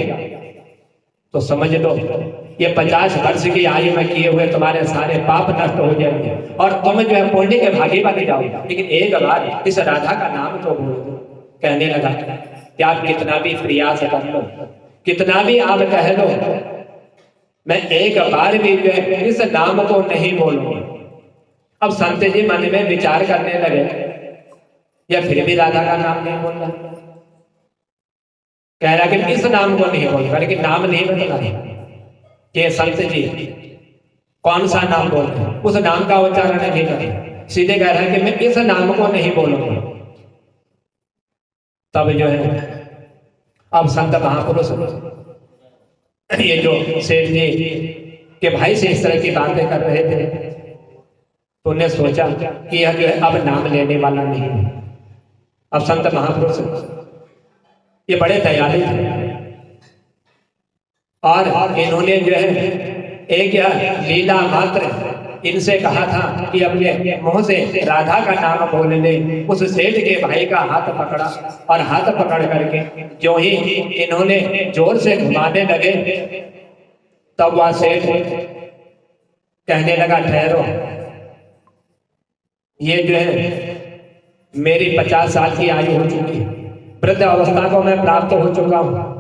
Speaker 1: तो समझ लो ये 50 वर्ष की आयु में किए हुए तुम्हारे सारे पाप नष्ट हो जाएंगे और तुम जो है पुण्य के भागी बन जाओगे। लेकिन एक बार इस राधा का नाम तो बोल दो। कहने लगा कि आप कितना भी प्रयास कर लो, कितना भी आप कह लो, मैं एक बार भी जो है इस नाम को नहीं बोलूंगा। अब संत जी मन में विचार करने लगे, या फिर भी राधा का नाम नहीं बोल रहा, कह रहा कि इस नाम को नहीं बोल रहा, लेकिन नाम नहीं बदला कि संत जी कौन सा नाम बोल रहे हैं, उस नाम का उच्चारण नहीं कर रहे, सीधे कह रहा है कि मैं इस नाम को नहीं बोलूंगा। तब जो है अब संत महापुरुष ये जो सेठ जी के भाई से इस तरह की बातें कर रहे थे, तो उन्हें सोचा कि यह जो है अब नाम लेने वाला नहीं है। अब संत महापुरुष ये बड़े दयालु थे और इन्होंने जो है एक यह लीला मात्र इनसे कहा था कि अपने मुंह से राधा का नाम बोलने। उस सेठ के भाई का हाथ पकड़ा और हाथ पकड़ करके जो ही इन्होंने जोर से घुमाने लगे, तब वह सेठ कहने लगा, ठहरो, ये जो है मेरी 50 साल की आयु हो चुकी है, वृद्ध अवस्था को मैं प्राप्त हो चुका हूं।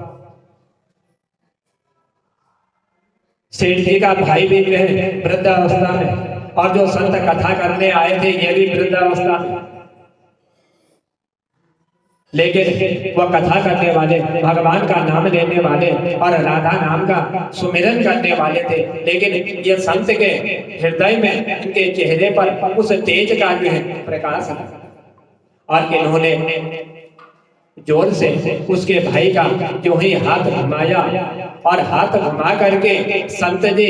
Speaker 1: सेठ जी का भाई भी जो है वृद्ध अवस्था में, और जो संत कथा करने आए थे ये भी वृद्ध अवस्था में, लेकिन वह कथा करने वाले, भगवान का नाम लेने वाले और राधा नाम का सुमिरन करने वाले थे। लेकिन ये संत के हृदय में, उनके चेहरे पर उस तेज का जो है प्रकाश है, और इन्होंने जोर से उसके भाई का जो ही हाथ घुमाया, और हाथ घुमा करके संत जी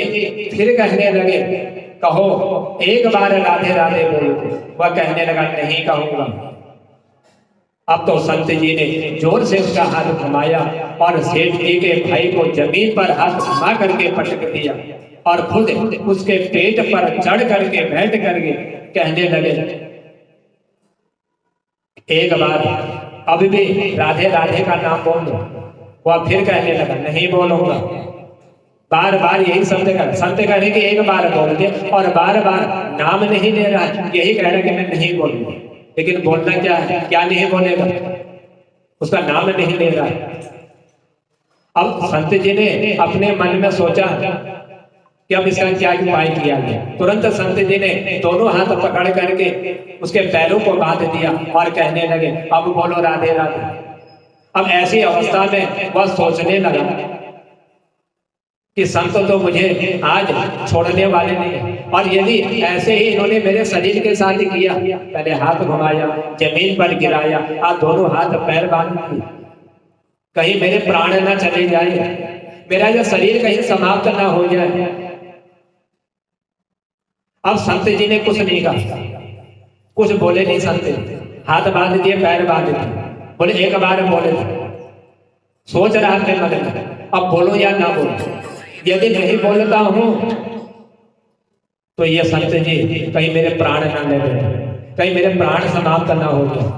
Speaker 1: फिर कहने लगे, कहो एक बार राधे राधे बोलो। वह कहने लगा, नहीं कहूंगा। अब तो संत जी ने जोर से उसका हाथ घुमाया और सेठ जी के भाई को जमीन पर हाथ घुमा करके पटक दिया, और खुद उसके पेट पर चढ़ करके बैठ करके कहने लगे, एक बार अभी भी राधे राधे का नाम बोल दो। वह फिर कहने लगा, नहीं बोलूंगा। बार बार यही शब्द कर, संत कहने कि एक बार बोल दे, और बार बार नाम नहीं ले रहा, यही कह रहा कि मैं नहीं बोलूंगा। लेकिन बोलना क्या है, क्या नहीं बोलेगा, उसका नाम नहीं ले रहा है। अब संत जी ने अपने मन में सोचा कि अब इसका क्या उपाय किया गया। तुरंत संत जी ने दोनों हाथ पकड़ करके उसके पैरों को बांध दिया और कहने लगे, अब बोलो राधे राधे। अब ऐसी अवस्था में वह सोचने लगा कि संत तो मुझे आज छोड़ने वाले नहीं, और यदि ऐसे ही इन्होंने मेरे शरीर के साथ किया, पहले हाथ घुमाया, जमीन पर गिराया, और दोनों हाथ पैर बांध दिए, कहीं मेरे प्राण न चले जाए, मेरा जो शरीर कहीं समाप्त ना हो जाए। अब संत जी ने कुछ नहीं कहा, कुछ बोले नहीं संत, हाथ बांध दिए, पैर बांध दिए, बोले एक बार बोले, सोच रहा था मन में अब बोलो या ना बोलो, यदि नहीं बोलता हूं तो ये संत जी कहीं मेरे प्राण ना ले लें, कहीं मेरे प्राण समाप्त ना हो जाए,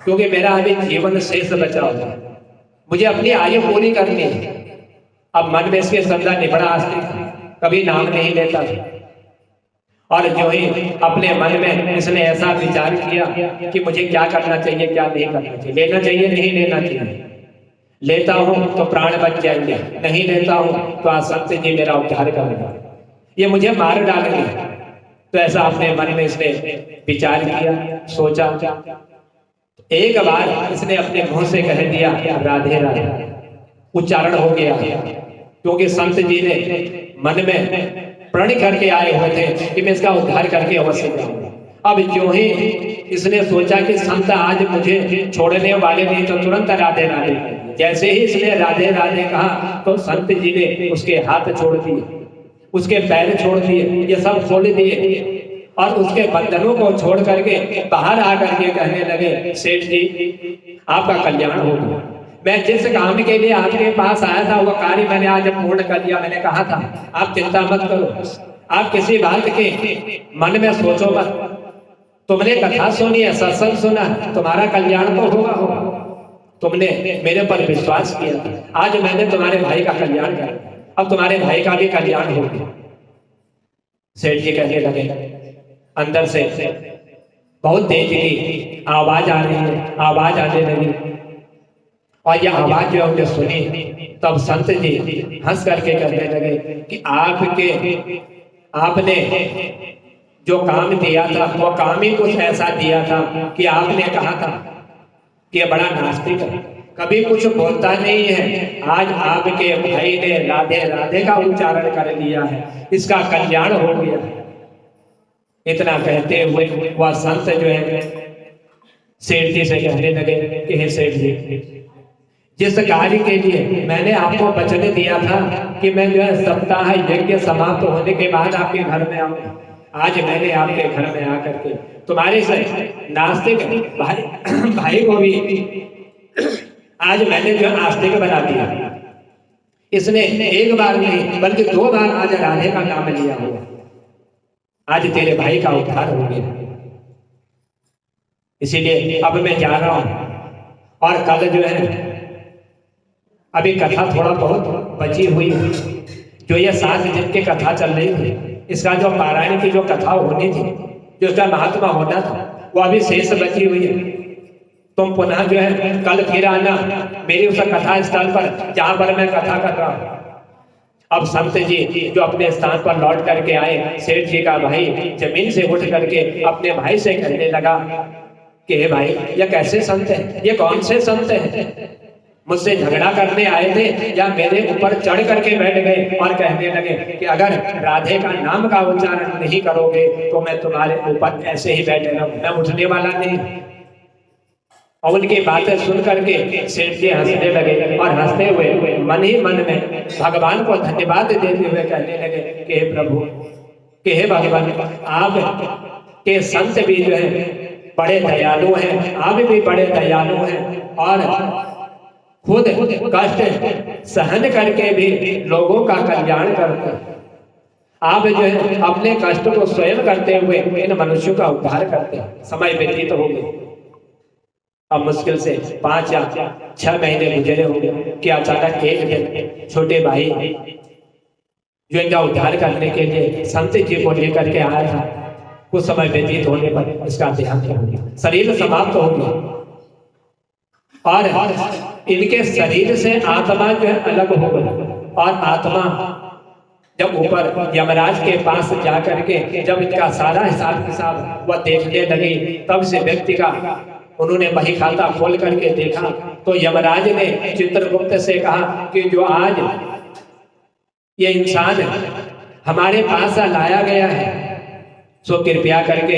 Speaker 1: क्योंकि मेरा अभी जीवन शेष बचा होगा, मुझे अपनी आयु पूरी करनी है। अब मन में इसके समझा नहीं, बड़ा आस्तिक, कभी नाम नहीं लेता और जो ही अपने मन में इसने ऐसा विचार किया कि मुझे क्या करना चाहिए, क्या नहीं करना चाहिए, लेना चाहिए नहीं लेना चाहिए, लेता हूं तो प्राण बच जाएंगे, नहीं लेता हूं तो आज संत जी मेरा उद्धार करेगा, ये मुझे मार डालेंगे। तो ऐसा अपने मन में इसने विचार किया, सोचा, एक बार इसने अपने मुंह से कह दिया राधे राधे, उच्चारण हो गया, क्योंकि संत जी ने मन में प्रण करके आए हुए थे कि मैं इसका उद्धार करके अवश्य जाऊंगा। अब जो ही इसने सोचा कि संत आज मुझे छोड़ने वाले नहीं, तो तुरंत राधे राधे, जैसे ही इसने राधे राधे कहा तो संत जी ने उसके हाथ छोड़ दिए, उसके पैर छोड़ दिए, ये सब खोल दिए और उसके बंधनों को छोड़ करके बाहर आकर के कहने लगे, सेठ जी आपका कल्याण हो गया, मैं जिस काम के लिए आपके पास आया था वो कार्य मैंने आज पूर्ण कर लिया। मैंने कहा था आप चिंता मत करो, आप किसी बात के मन में सोचो मत, तुमने कथा सुनी है, सत्संग सुना, तुम्हारा कल्याण तो होगा होगा, तुमने मेरे पर विश्वास किया, आज मैंने तुम्हारे भाई का कल्याण किया, अब तुम्हारे भाई का भी कल्याण हो गया। सेठ जी कहने लगे, अंदर से बहुत तेज की आवाज आ रही है, आवाज आने लगी, और यह आवाज जो हमने सुनी तब संत जी हंस करके कहने लगे कि आपने जो काम दिया था वो काम ही कुछ ऐसा दिया था कि आपने कहा था कि ये बड़ा नास्तिक है, कभी कुछ बोलता नहीं है, आज आपके भाई ने राधे राधे का उच्चारण कर लिया है, इसका कल्याण हो गया। इतना कहते हुए वह संत जो है सेठ जी से कहने लगे कि हे सेठ जी, जिस कार्य के लिए मैंने आपको वचन दिया था कि मैं जो है सप्ताह यज्ञ समाप्त होने के बाद आपके घर में आऊंगा, आज मैंने आपके घर में आकर के तुम्हारे से नास्तिक भाई को भी आज मैंने जो आस्तिक बना दिया। इसने एक बार नहीं बल्कि 2 बार आज राधे का नाम लिया हुआ, आज तेरे भाई का उद्धार हो गया। इसीलिए अब मैं जा रहा हूं और कल जो है अभी कथा थोड़ा बहुत बची हुई है, जो ये 7 दिन की कथा चल रही थी, इसका जो पारायण की जो कथा होनी थी, जो उसका महात्मा होना था, वो अभी शेष बची हुई है। तुम पुनः जो है कल फिर आना मेरी उस कथा स्थल पर जहां पर मैं कथा कर रहा हूं। अब संत जी जो अपने स्थान पर लौट करके आए, सेठ जी का भाई जमीन से उठ करके अपने भाई से कहने लगा कि हे भाई, ये कैसे संत है, ये कौन से संत है, मुझसे झगड़ा करने आए थे या मेरे ऊपर चढ़ करके बैठ गए और कहने लगे कि अगर राधे का नाम का उच्चारण नहीं करोगे तो मैं तुम्हारे ऊपर ऐसे ही बैठे रहूं, मैं उठने वाला नहीं। और उनकी बातें सुन करके सेठ जी हंसने लगे और हंसते हुए मन ही मन में भगवान को धन्यवाद देते हुए कहने लगे कि हे प्रभु, कि हे भगवान, आप के संत भी जो है बड़े दयालु हैं, आप भी बड़े दयालु हैं और खुद कष्ट सहन करके भी लोगों का कल्याण करते हैं। आप जो है अपने कष्ट को स्वयं करते हुए इन मनुष्यों का उद्धार करते हैं। समय व्यतीत हो गए, अब मुश्किल से 5 या 6 महीने गुजरे होंगे कि अचानक एक दिन छोटे भाई जो इनका उद्धार करने के लिए संत जी को लेकर के आया था, कुछ समय व्यतीत होने पर इसका देहांत हो गया, शरीर समाप्त हो गया और इनके शरीर से आत्मा जो है अलग हो गई। और आत्मा जब ऊपर यमराज के पास जाकर के जब इनका सारा हिसाब वह देखने लगी, तब से व्यक्ति का उन्होंने वही खाता खोल करके देखा तो यमराज ने चित्रगुप्त से कहा कि जो आज ये इंसान हमारे पास लाया गया है, सो कृपया करके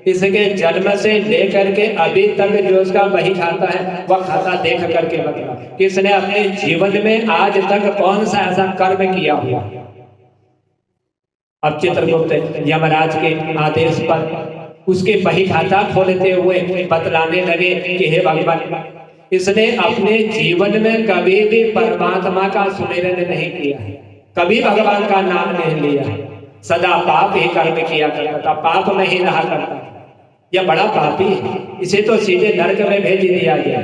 Speaker 1: इसके जन्म से लेकर के अभी तक जो उसका वही खाता है वह खाता देख करके बता कि इसने अपने जीवन में आज तक कौन सा ऐसा कर्म किया हुआ। अब चित्रगुप्त यमराज के आदेश पर उसके बही खाता खोलते हुए बतलाने लगे कि हे भगवान, इसने अपने जीवन में कभी भी परमात्मा का सुमिरन नहीं किया, कभी भगवान का नाम नहीं लिया, सदा पाप ही कर्म किया करता था, पाप में ही रहा करता था। यह बड़ा पापी है, इसे तो सीधे नरक में भेज दिया गया।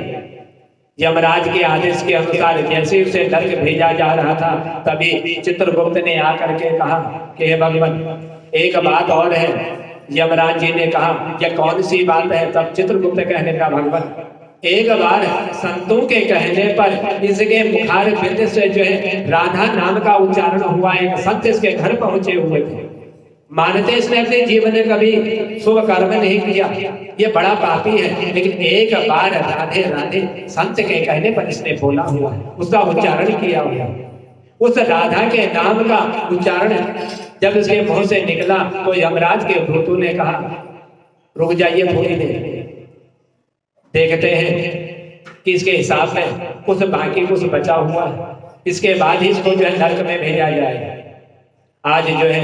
Speaker 1: यमराज के आदेश के अनुसार जैसे उसे नरक भेजा जा रहा था तभी चित्रगुप्त ने आकर के कहा कि हे भगवान, एक बात और है। यमराज जी ने कहा यह कौन सी बात है? तब चित्रगुप्त कहने का भगवान, एक बार संतों के कहने पर इसके मुखार बिंद से जो है राधा नाम का उच्चारण हुआ। एक संत इसके घर पहुंचे हुए थे, मानते इसने अपने जीवन में कभी शुभ कर्म नहीं किया, ये बड़ा पापी है, लेकिन एक बार राधे राधे संत के कहने पर इसने बोला हुआ है, उसका उच्चारण किया हुआ। उस राधा के नाम का उच्चारण जब इसके मुंह से निकला तो यमराज के भूतों ने कहा रुक जाइए थोड़ी देर, देखते हैं कि इसके हिसाब में कुछ बाकी कुछ बचा हुआ है, इसके बाद ही इसको जो है नरक में भेजा जाए। आज जो है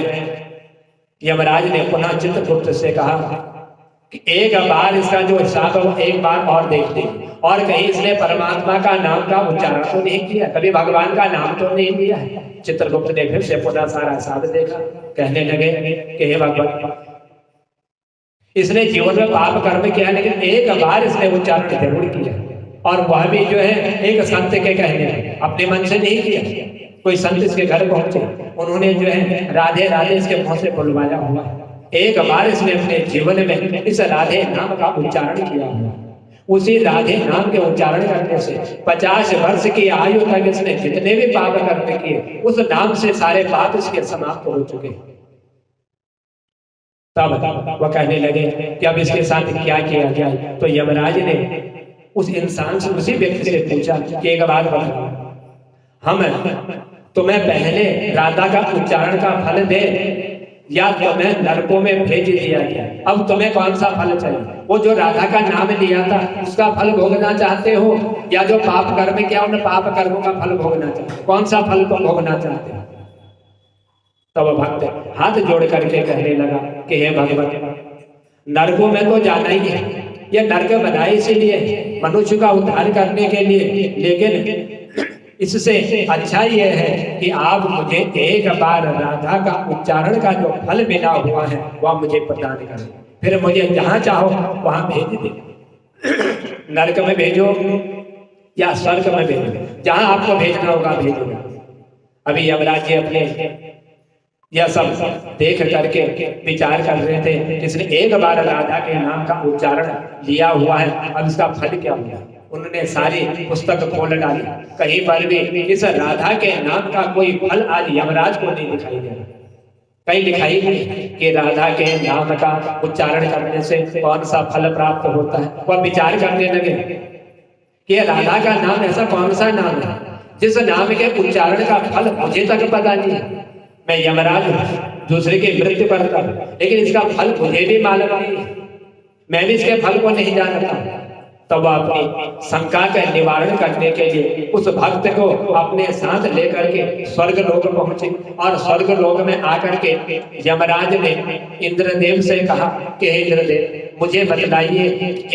Speaker 1: यमराज ने पुनः चित्रगुप्त से कहा कि एक बार इसका जो हिसाब है वो एक बार और देख ले, और कहीं इसने परमात्मा का नाम का उच्चारण तो नहीं किया, कभी भगवान का नाम तो नहीं लिया है। चित्रगुप्त ने फिर से पुनः सारा हिसाब देखा, कहने लगे कि हे भगवान, इसने जीवन में पाप कर्म किया लेकिन एक बार इसने उच्चारण जरूर किया, और वह भी जो है एक संत के कहने, अपने मन से नहीं किया। कोई संत इसके घर पहुंचे, उन्होंने जो है राधे राधे इसके मुंह से बुलवाया हुआ, एक बार इसने अपने जीवन में इस राधे नाम का उच्चारण किया हुआ। उसी राधे नाम के उच्चारण करने से 50 वर्ष की आयु तक इसने जितने भी पाप कर्म किए उस नाम से सारे पाप इसके समाप्त हो चुके। तब वह कहने लगे कि अब इसके साथ क्या किया जाए। तो यमराज ने उस इंसान से, उसी व्यक्ति से पूछा कि एक बात बताओ, हम तुम्हें पहले राधा का उच्चारण का फल दे या तुम्हें नरकों में भेज दिया गया, अब तुम्हें कौन सा फल चाहिए? वो जो राधा का नाम लिया था उसका फल भोगना चाहते हो, या जो पाप कर्म किया उन पाप कर्मों का फल भोगना चाहते हो? कौन सा फल तुम भोगना चाहते हो? तब भक्त हाथ जोड़ करके कहने लगा कि हे भगवान, नरकों में तो जाना ही है, यह नरक बनाए इसीलिए मनुष्य का उद्धार करने के लिए, लेकिन इससे अच्छा यह है कि आप मुझे एक बार राधा का उच्चारण का जो फल मिला हुआ है वह मुझे प्रदान करें, फिर मुझे जहां चाहो वहां भेज दे, नरक में भेजो या स्वर्ग में भेजो, जहां आपको भेजना होगा भेजो। अभी यमराज जी अपने यह सब देख करके विचार कर रहे थे, इसने एक बार राधा के नाम का उच्चारण लिया हुआ है, अब इसका फल क्या हुआ? उन्होंने सारी पुस्तक खोल डाली, कहीं पर भी इस राधा के नाम का कोई फल आज यमराज को नहीं दिखाई दे रहा। कहीं लिखाई नहीं कि राधा के नाम का उच्चारण करने से कौन सा फल प्राप्त होता है। वह विचार करने लगे कि राधा का नाम ऐसा कौन सा नाम है जिस नाम के उच्चारण का फल मुझे तक पता नहीं है। मैं यमराज हूं, दूसरे की मृत्यु करता हूं, लेकिन इसका फल मुझे भी मालूम नहीं, मैं भी इसके फल को नहीं जानता। तब वह अपनी शंका का निवारण करने के लिए उस भक्त को अपने साथ लेकर के स्वर्ग लोक पहुंचे, और स्वर्ग लोक में आकर के यमराज ने इंद्रदेव से कहा कि हे इंद्रदेव, मुझे बतलाइए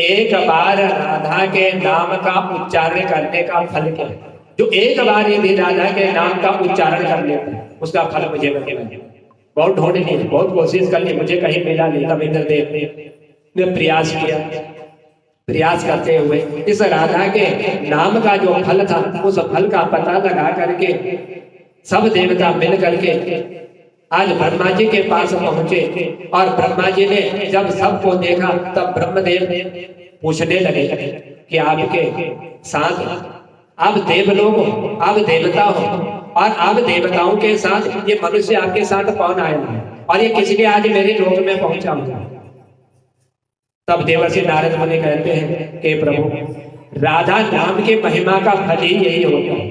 Speaker 1: एक बार राधा के नाम का उच्चारण करने का फल क्या है? जो एक बार यदि राधा के नाम का उच्चारण कर लेता है उसका फल मुझे बताइए। बहुत ढूंढ ली, बहुत कोशिश कर ली, मुझे कहीं मिला नहीं। तब इंद्रदेव ने प्रयास किया, प्रयास करते हुए इस राधा के नाम का जो फल था उस फल का पता लगा करके सब देवता मिल करके आज ब्रह्मा जी के पास पहुंचे, और ब्रह्मा जी ने जब सबको देखा तब ब्रह्मदेव पूछने लगे कि आपके साथ आप देवलोक हो, आप देवता हो, और आप देवताओं के साथ ये मनुष्य आपके साथ कौन आया है, और ये किसलिए आज मेरे लोक में पहुंचा हुआ? तब देवर्षि नारद मुनि कहते हैं कि प्रभु, राधा नाम की महिमा का फल ही यही होता है।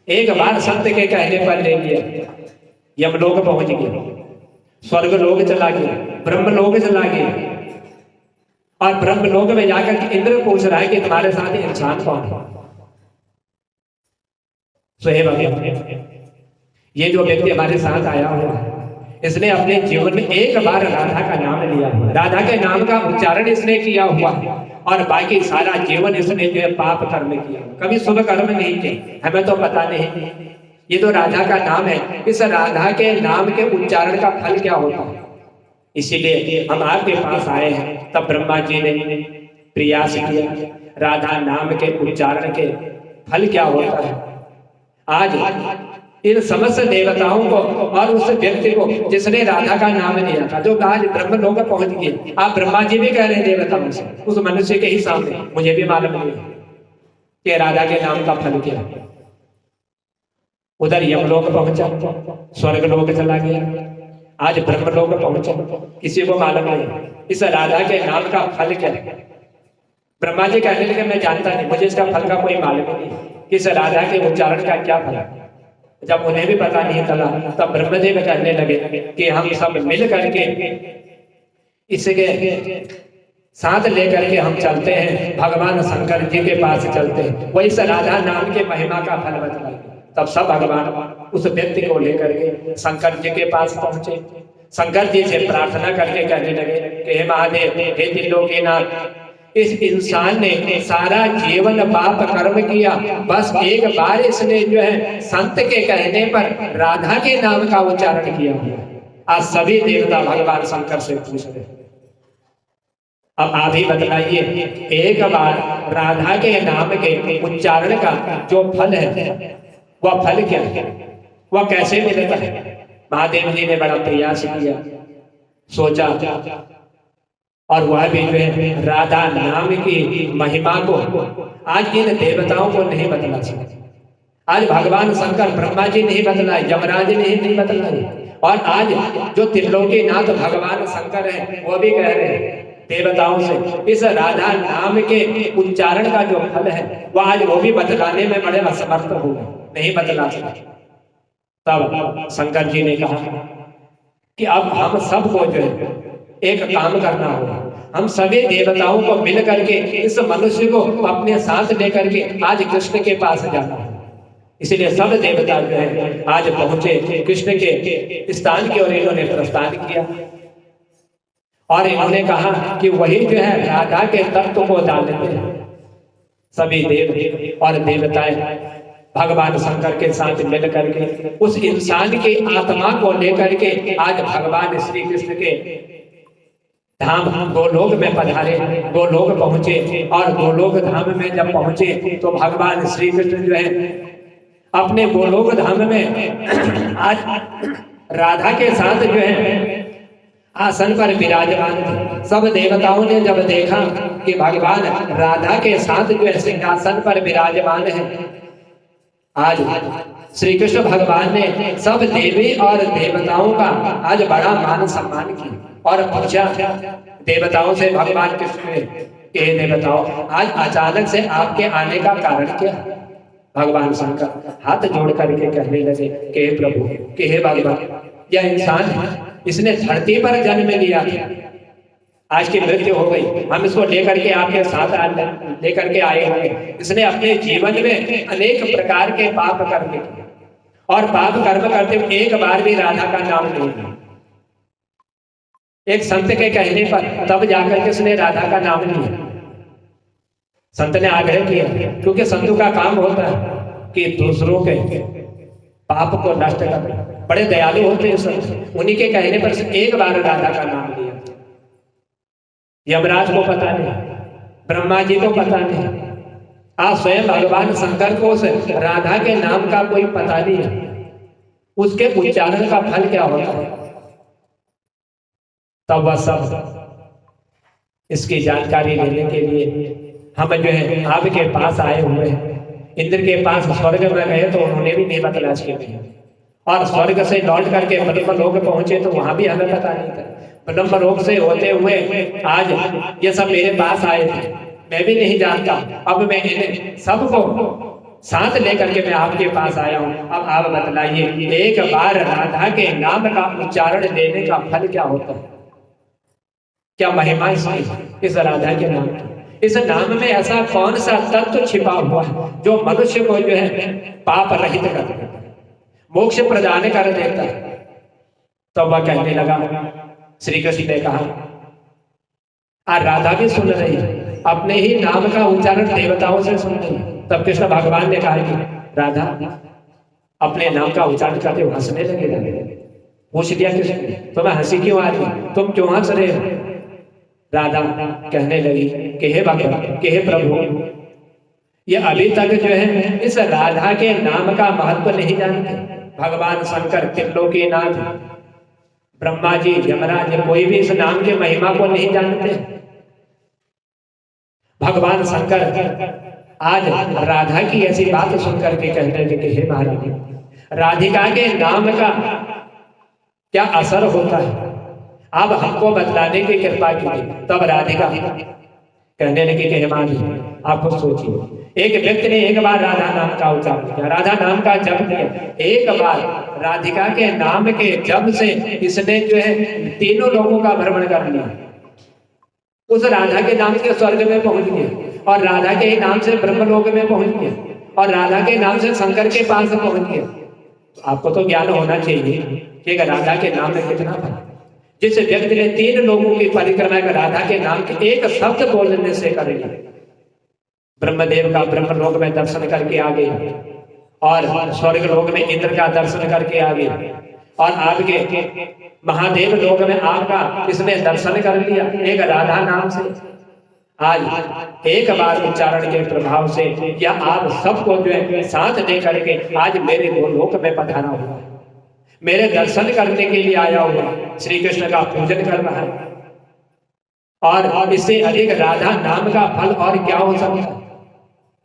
Speaker 1: एक बार संत के कहने पर ले लिया, यमलोक पहुंच गया, स्वर्ग लोक चला गया, ब्रह्म लोक चला गया, और ब्रह्म लोक में जाकर के इंद्र पूछ रहा है कि तुम्हारे साथ इंसान कौन है? सोहे भगवान, ये जो व्यक्ति हमारे साथ आया हुआ है, इसने अपने जीवन में एक बार राधा का नाम लिया हुआ, राधा के नाम का उच्चारण इसने किया हुआ, और बाकी सारा जीवन इसने जो है पाप कर्म किया, कभी शुभ कर्म नहीं किए, हमें तो पता नहीं। ये तो राधा का नाम है, इस राधा के नाम के उच्चारण का फल क्या होता है? इसीलिए हम आपके पास आए हैं। तब ब्रह्मा जी ने प्रयास किया, राधा नाम के उच्चारण के फल क्या होता है। आज इन समस्त देवताओं को और उस व्यक्ति को जिसने राधा का नाम लिया था, जो आज ब्रह्म लोक पहुंच गए, आप ब्रह्मा जी भी कह रहे हैं देवताओं से, उस मनुष्य के ही सामने, मुझे भी मालूम नहीं कि राधा के नाम का फल क्या। उधर यमलोक पहुंचा, स्वर्ग लोक चला गया, आज ब्रह्म लोक पहुंचा, किसी को मालूम नहीं इस राधा के नाम का फल क्या है। ब्रह्मा जी कहने लगे मैं जानता नहीं, मुझे इसका फल का कोई मालूम नहीं, इस राधा के उच्चारण का क्या फल है। जब उन्हें भी पता नहीं चला, तब ब्रह्मदेव कहने लगे कि हम सब मिल करके इसके साथ लेकर के हम चलते हैं, भगवान शंकर जी के पास चलते हैं, वही इस राधा नाम के महिमा का फल बतलाएंगे। तब सब भगवान उस व्यक्ति को लेकर के शंकर जी के पास पहुंचे, शंकर जी से प्रार्थना करके कहने लगे कि हे महादेव, हे त्रिलोकीनाथ, इस इंसान ने सारा जीवन पाप कर्म किया, बस एक बार इसने जो है संत के कहने पर राधा के नाम का उच्चारण किया हुआ। आज सभी देवता भगवान शंकर से पूछ रहे, अब आप ही बतलाइए, एक बार राधा के नाम के उच्चारण का जो फल है वह फल क्या है, वह कैसे मिलेगा। महादेव जी ने बड़ा प्रयास किया, सोचा, और वह भी जो है राधा नाम की महिमा को आज इन देवताओं को नहीं बतला सके। आज भगवान शंकर, ब्रह्मा जी नहीं बतलाए, यमराज ने नहीं बतलाए, और आज जो त्रिलोकीनाथ भगवान शंकर है वो भी कह रहे हैं देवताओं से, इस राधा नाम के उच्चारण का जो फल है वह आज वो भी बतलाने में बड़े असमर्थ हो गए, नहीं बतला सके। तब शंकर जी ने कहा कि अब हम सबको जो है एक काम करना होगा, हम सभी देवताओं को मिल करके इस मनुष्य को अपने साथ लेकर के आज कृष्ण के पास जाना है। इसलिए सब देवता जो है आज पहुंचे कृष्ण के स्थान की ओर, इन्होंने प्रस्थान किया, और इन्होंने कहा कि वही जो है राधा के तत्व को जानते हैं। सभी देव और देवताएं भगवान शंकर के साथ मिल करके उस इंसान की आत्मा को लेकर के आज भगवान श्री कृष्ण के धाम गोलोक में पधारे, गोलोक पहुंचे, और गोलोक धाम में जब पहुंचे तो भगवान श्री कृष्ण जो है अपने गोलोक धाम में आज राधा के साथ जो है आसन पर विराजमान थे। सब देवताओं ने जब देखा कि भगवान राधा के साथ जो है सिंहासन पर विराजमान है, आज श्री कृष्ण भगवान ने सब देवी और देवताओं का आज बड़ा मान सम्मान किया, और पूछा देवताओं से, भगवान कृष्ण ने कि देवताओं, आज अचानक से आपके आने का कारण क्या है। भगवान शंकर हाथ जोड़ करके कहने लगे कि हे प्रभु, कि हे भगवान, यह इंसान है, इसने धरती पर जन्म लिया था, आज की मृत्यु हो गई, हम इसको लेकर के आपके साथ लेकर के आए होंगे। इसने अपने जीवन में अनेक प्रकार के पाप कर्म किए, और पाप कर्म करते हुए एक बार भी राधा का नाम नहीं लिया। एक संत के कहने पर तब जाकर के उसने राधा का नाम लिया। संत ने आग्रह किया, क्योंकि संतों का काम होता है कि दूसरों के पाप को नष्ट करना, बड़े दयालु होते हैं संत। उन्हीं के कहने पर एक बार राधा का नाम लिया। यमराज को पता नहीं, ब्रह्मा जी को पता नहीं, आज स्वयं भगवान शंकर को उस राधा के नाम का कोई पता नहीं है, उसके उच्चारण का फल क्या होता है। तब वह सब इसकी जानकारी लेने के लिए हम जो है आपके पास आए हुए हैं। इंद्र के पास स्वर्ग में गए तो उन्होंने भी नहीं बतला इसके लिए, और स्वर्ग से लौट करके ब्रह्म लोक पहुंचे तो वहां भी हमें पता नहीं था। ब्रह्म लोक से होते हुए आज ये सब मेरे पास आए थे, मैं भी नहीं जानता। अब मैं इन्हें सबको साथ लेकर के मैं आपके पास आया हूं। अब आप बतलाइए, एक बार राधा के नाम का उच्चारण देने का फल क्या होता है? क्या महिमा इस राधा के नाम की? इस नाम में ऐसा कौन सा तत्व छिपा हुआ है जो मनुष्य को जो है पाप रहित कर देता है, मोक्ष प्रदान कर देता है? तो वह कहने लगा, श्री कृष्ण ने कहा, और राधा भी सुन रही है, अपने ही नाम का उच्चारण देवताओं से सुन रही है। तब कृष्ण भगवान ने कहा कि राधा, अपने नाम का उच्चारण करते हुए हंसने लगे। पूछ लिया कृष्ण ने, तुम्हें हंसी क्यों आ रही, तुम क्यों हंस रहे हो? राधा कहने लगी कि हे भगवान, कि हे प्रभु, ये अभी तक जो है इस राधा के नाम का महत्व नहीं जानते। भगवान शंकर, त्रिलोकीनाथ, ब्रह्मा जी, यमराज, कोई भी इस नाम के महिमा को नहीं जानते। भगवान शंकर आज राधा की ऐसी बात सुनकर के कहने लगे, हे महाराज, राधिका के नाम का क्या असर होता है, आप हमको बतलाने की कृपा कीजिए। तब राधिका कहने लगी कि हे महाराज, आप खुद सोचिए, एक व्यक्ति ने एक बार राधा नाम का उच्चारण किया, राधा नाम का जप किया, एक बार राधिका के नाम के जप से इसने जो है तीनों लोगों का भ्रमण कर लिया। उस राधा के नाम के स्वर्ग में पहुंच गया, और राधा के नाम से ब्रह्मलोक में पहुंच गया, और राधा के नाम से शंकर के पास पहुंच गया। तो आपको तो ज्ञान होना चाहिए कि राधा के नाम में कितना फल। जिस व्यक्ति ने 3 लोगों की परिक्रमा कर राधा के नाम के एक शब्द बोलने से करेगा, ब्रह्मदेव का ब्रह्मलोक में दर्शन करके आ गया, और स्वर्ग लोक में इंद्र का दर्शन करके आ गया, और आपके महादेव लोक में आपका इसने दर्शन कर लिया एक राधा नाम से। आज एक बार उच्चारण के प्रभाव से या आप सबको जो है साथ दे करके आज मेरे गोलोक में पधारा हुआ, मेरे दर्शन करने के लिए आया हुआ, श्री कृष्ण का पूजन कर रहा है। और इससे अधिक राधा नाम का फल और क्या हो सकता है?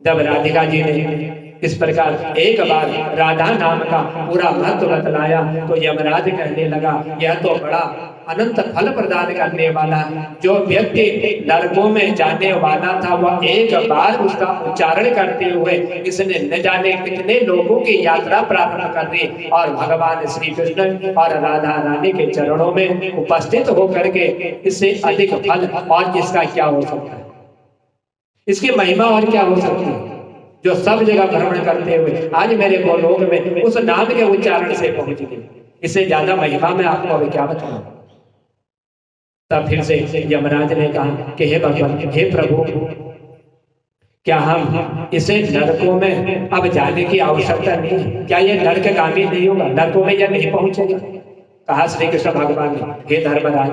Speaker 1: जब राधिका जी ने इस प्रकार एक बार राधा नाम का पूरा महत्व बतलाया, तो यमराज कहने लगा, यह तो बड़ा अनंत फल प्रदान करने वाला है। जो व्यक्ति नरकों में जाने वाला था, वह एक बार उसका उच्चारण करते हुए इसने न जाने कितने लोगों की यात्रा प्रारंभ कर दी, और भगवान श्री कृष्ण और राधा रानी के चरणों में उपस्थित होकर के इससे अधिक फल और इसका क्या हो सकता है? इसकी महिमा और क्या हो सकती है? जो सब जगह भ्रमण करते हुए आज मेरे गोलोक में उस नाम के उच्चारण से पहुंच गए, इससे ज्यादा महिमा में आपको अभी क्या बताऊं? तब फिर से यमराज ने कहा कि हे भगवान, हे प्रभु, क्या हम इसे नरकों में अब जाने की आवश्यकता नहीं है? क्या ये नरकगामी नहीं होगा, नरकों में यह नहीं पहुंचेगा? कहा श्री कृष्ण भगवान ने, हे धर्मराज,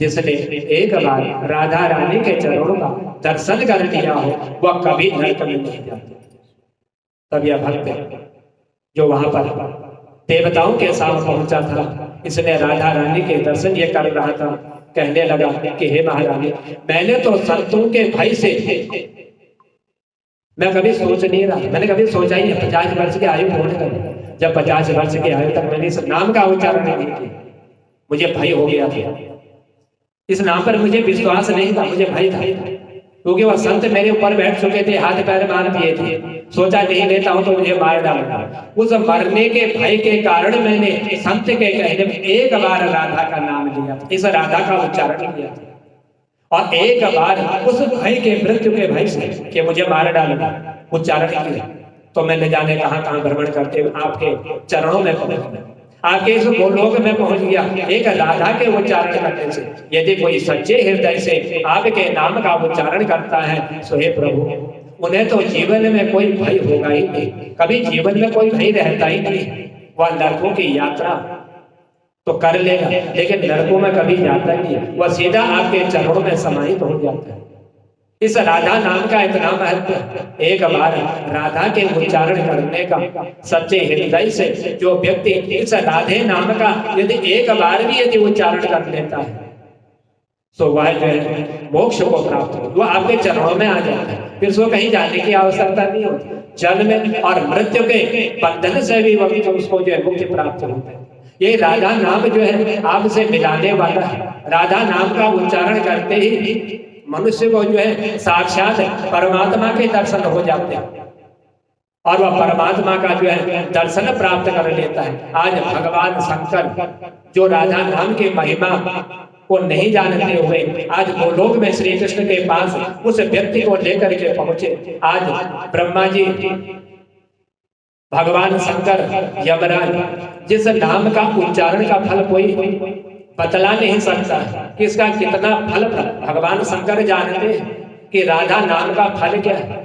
Speaker 1: जिसने एक बार राधा रानी के चरणों का दर्शन कर लिया हो, वह कभी नरक में नहीं जाता। तब यह भक्त जो वहां पर देवताओं के साथ पहुंचा था, इसने राधा रानी के दर्शन ये कर रहा था, कहने लगा कि हे महारानी, मैंने तो संतों के भय से मैं कभी सोच नहीं रहा, मैंने कभी सोचा ही 50 वर्ष की आयु होने लगी, जब 50 वर्ष की आयु तक मैंने इस नाम का उच्चारण नहीं किया, मुझे भय हो गया था। इस नाम पर मुझे विश्वास नहीं था, मुझे भय था, क्योंकि वह संत मेरे ऊपर बैठ चुके थे, हाथ पैर मार दिए थे, सोचा नहीं लेता हूं तो मुझे मार डालना। उस मरने के भय के कारण मैंने संत के कहने में एक बार राधा का नाम लिया, इस राधा का उच्चारण किया था, और एक बार उस भय के मृत्यु के भय से कि मुझे मार डालना उच्चारण किया, तो मैं न जाने कहां कहां भ्रमण करते हुए आपके चरणों में पहुंच गया, आपके इस गोलोक में पहुंच गया एक राधा के उच्चारण करने से। यदि कोई सच्चे हृदय से आपके नाम का उच्चारण करता है, सो हे प्रभु, उन्हें तो जीवन में कोई भय होगा ही नहीं, कभी जीवन में कोई भय रहता ही नहीं। वह नरकों की यात्रा तो कर लेगा, लेकिन नरकों में कभी जाता नहीं, वह सीधा आपके चरणों में समाहित हो जाता है। इस राधा नाम का इतना महत्व, एक बार राधा के उच्चारण करने का सच्चे हृदय से जो व्यक्ति इस राधे नाम का यदि एक बार भी यदि उच्चारण कर लेता है, तो वह जो है मोक्ष को प्राप्त हो, वह आपके चरणों में आ जाता है, फिर उसको कहीं जाने की आवश्यकता नहीं होती। जन्म और मृत्यु के बंधन से भी वह उसको जो है मुक्ति प्राप्त होता है। ये राधा नाम जो है आपसे मिलाने वाला है। राधा नाम का उच्चारण करते ही मनुष्य को जो है साक्षात परमात्मा के दर्शन हो जाते हैं। और वह परमात्मा का जो है दर्शन प्राप्त कर लेता है। आज भगवान शंकर जो राधा नाम के महिमा को नहीं जानते हुए आज गोलोक में श्री कृष्ण के पास उस व्यक्ति को लेकर के पहुंचे। आज ब्रह्मा जी, भगवान शंकर, यमराज, जिस नाम का उच्चारण का फल कोई बतला नहीं सकता कि इसका कितना फल भगवान शंकर जानते हैं कि राधा नाम का फल क्या है,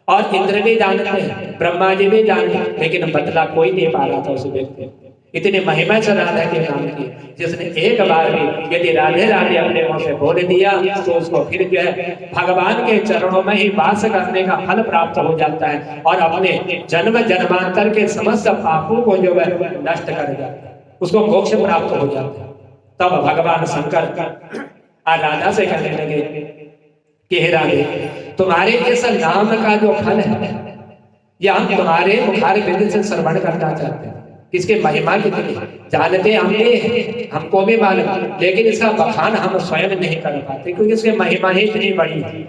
Speaker 1: और इंद्र भी जानते हैं, ब्रह्मा जी भी जानते हैं, लेकिन बतला कोई नहीं पा रहा था उस व्यक्ति। इतनी महिमा से राधा के नाम की, जिसने एक बार भी यदि राधे राधे अपने मुंह से बोल दिया तो उसको फिर जो है भगवान के चरणों में ही वास करने का फल प्राप्त हो जाता है और अपने जन्म जन्मांतर के समस्त पापों को जो है नष्ट कर जाता है, उसको मोक्ष प्राप्त हो जाता है। तब भगवान शंकर राधा से कहने लगे कि हे राधे, तुम्हारे इस नाम का जो फल है यह हम तुम्हारे मुखार बिंद से श्रवण करना चाहते हैं। इसके महिमा कितनी जानते हम भी, हमको भी मालूम, लेकिन इसका बखान हम स्वयं नहीं कर पाते क्योंकि इसकी महिमा ही इतनी बड़ी है,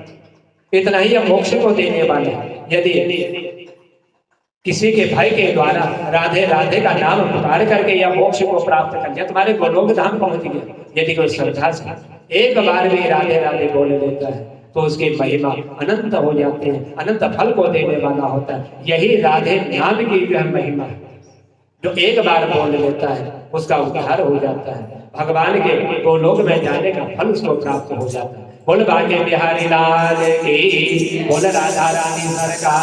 Speaker 1: इतना ही मोक्ष को देने वाले। यदि किसी के भाई के द्वारा राधे राधे का नाम पुकार करके या मोक्ष को प्राप्त कर लिया, तुम्हारे गोलोक धाम पहुंच गया। यदि कोई श्रद्धा से एक बार भी राधे राधे बोल लेता है तो उसकी महिमा अनंत हो जाते हैं, अनंत फल को देने वाला होता है। यही राधे नाम की जो है महिमा, जो एक बार बोल लेता है उसका उद्धार हो जाता है, भगवान के गोलोक में जाने का फल उसको प्राप्त हो जाता है। बोल बाके बिहारी लाल की, बोल राधा रानी सरकार।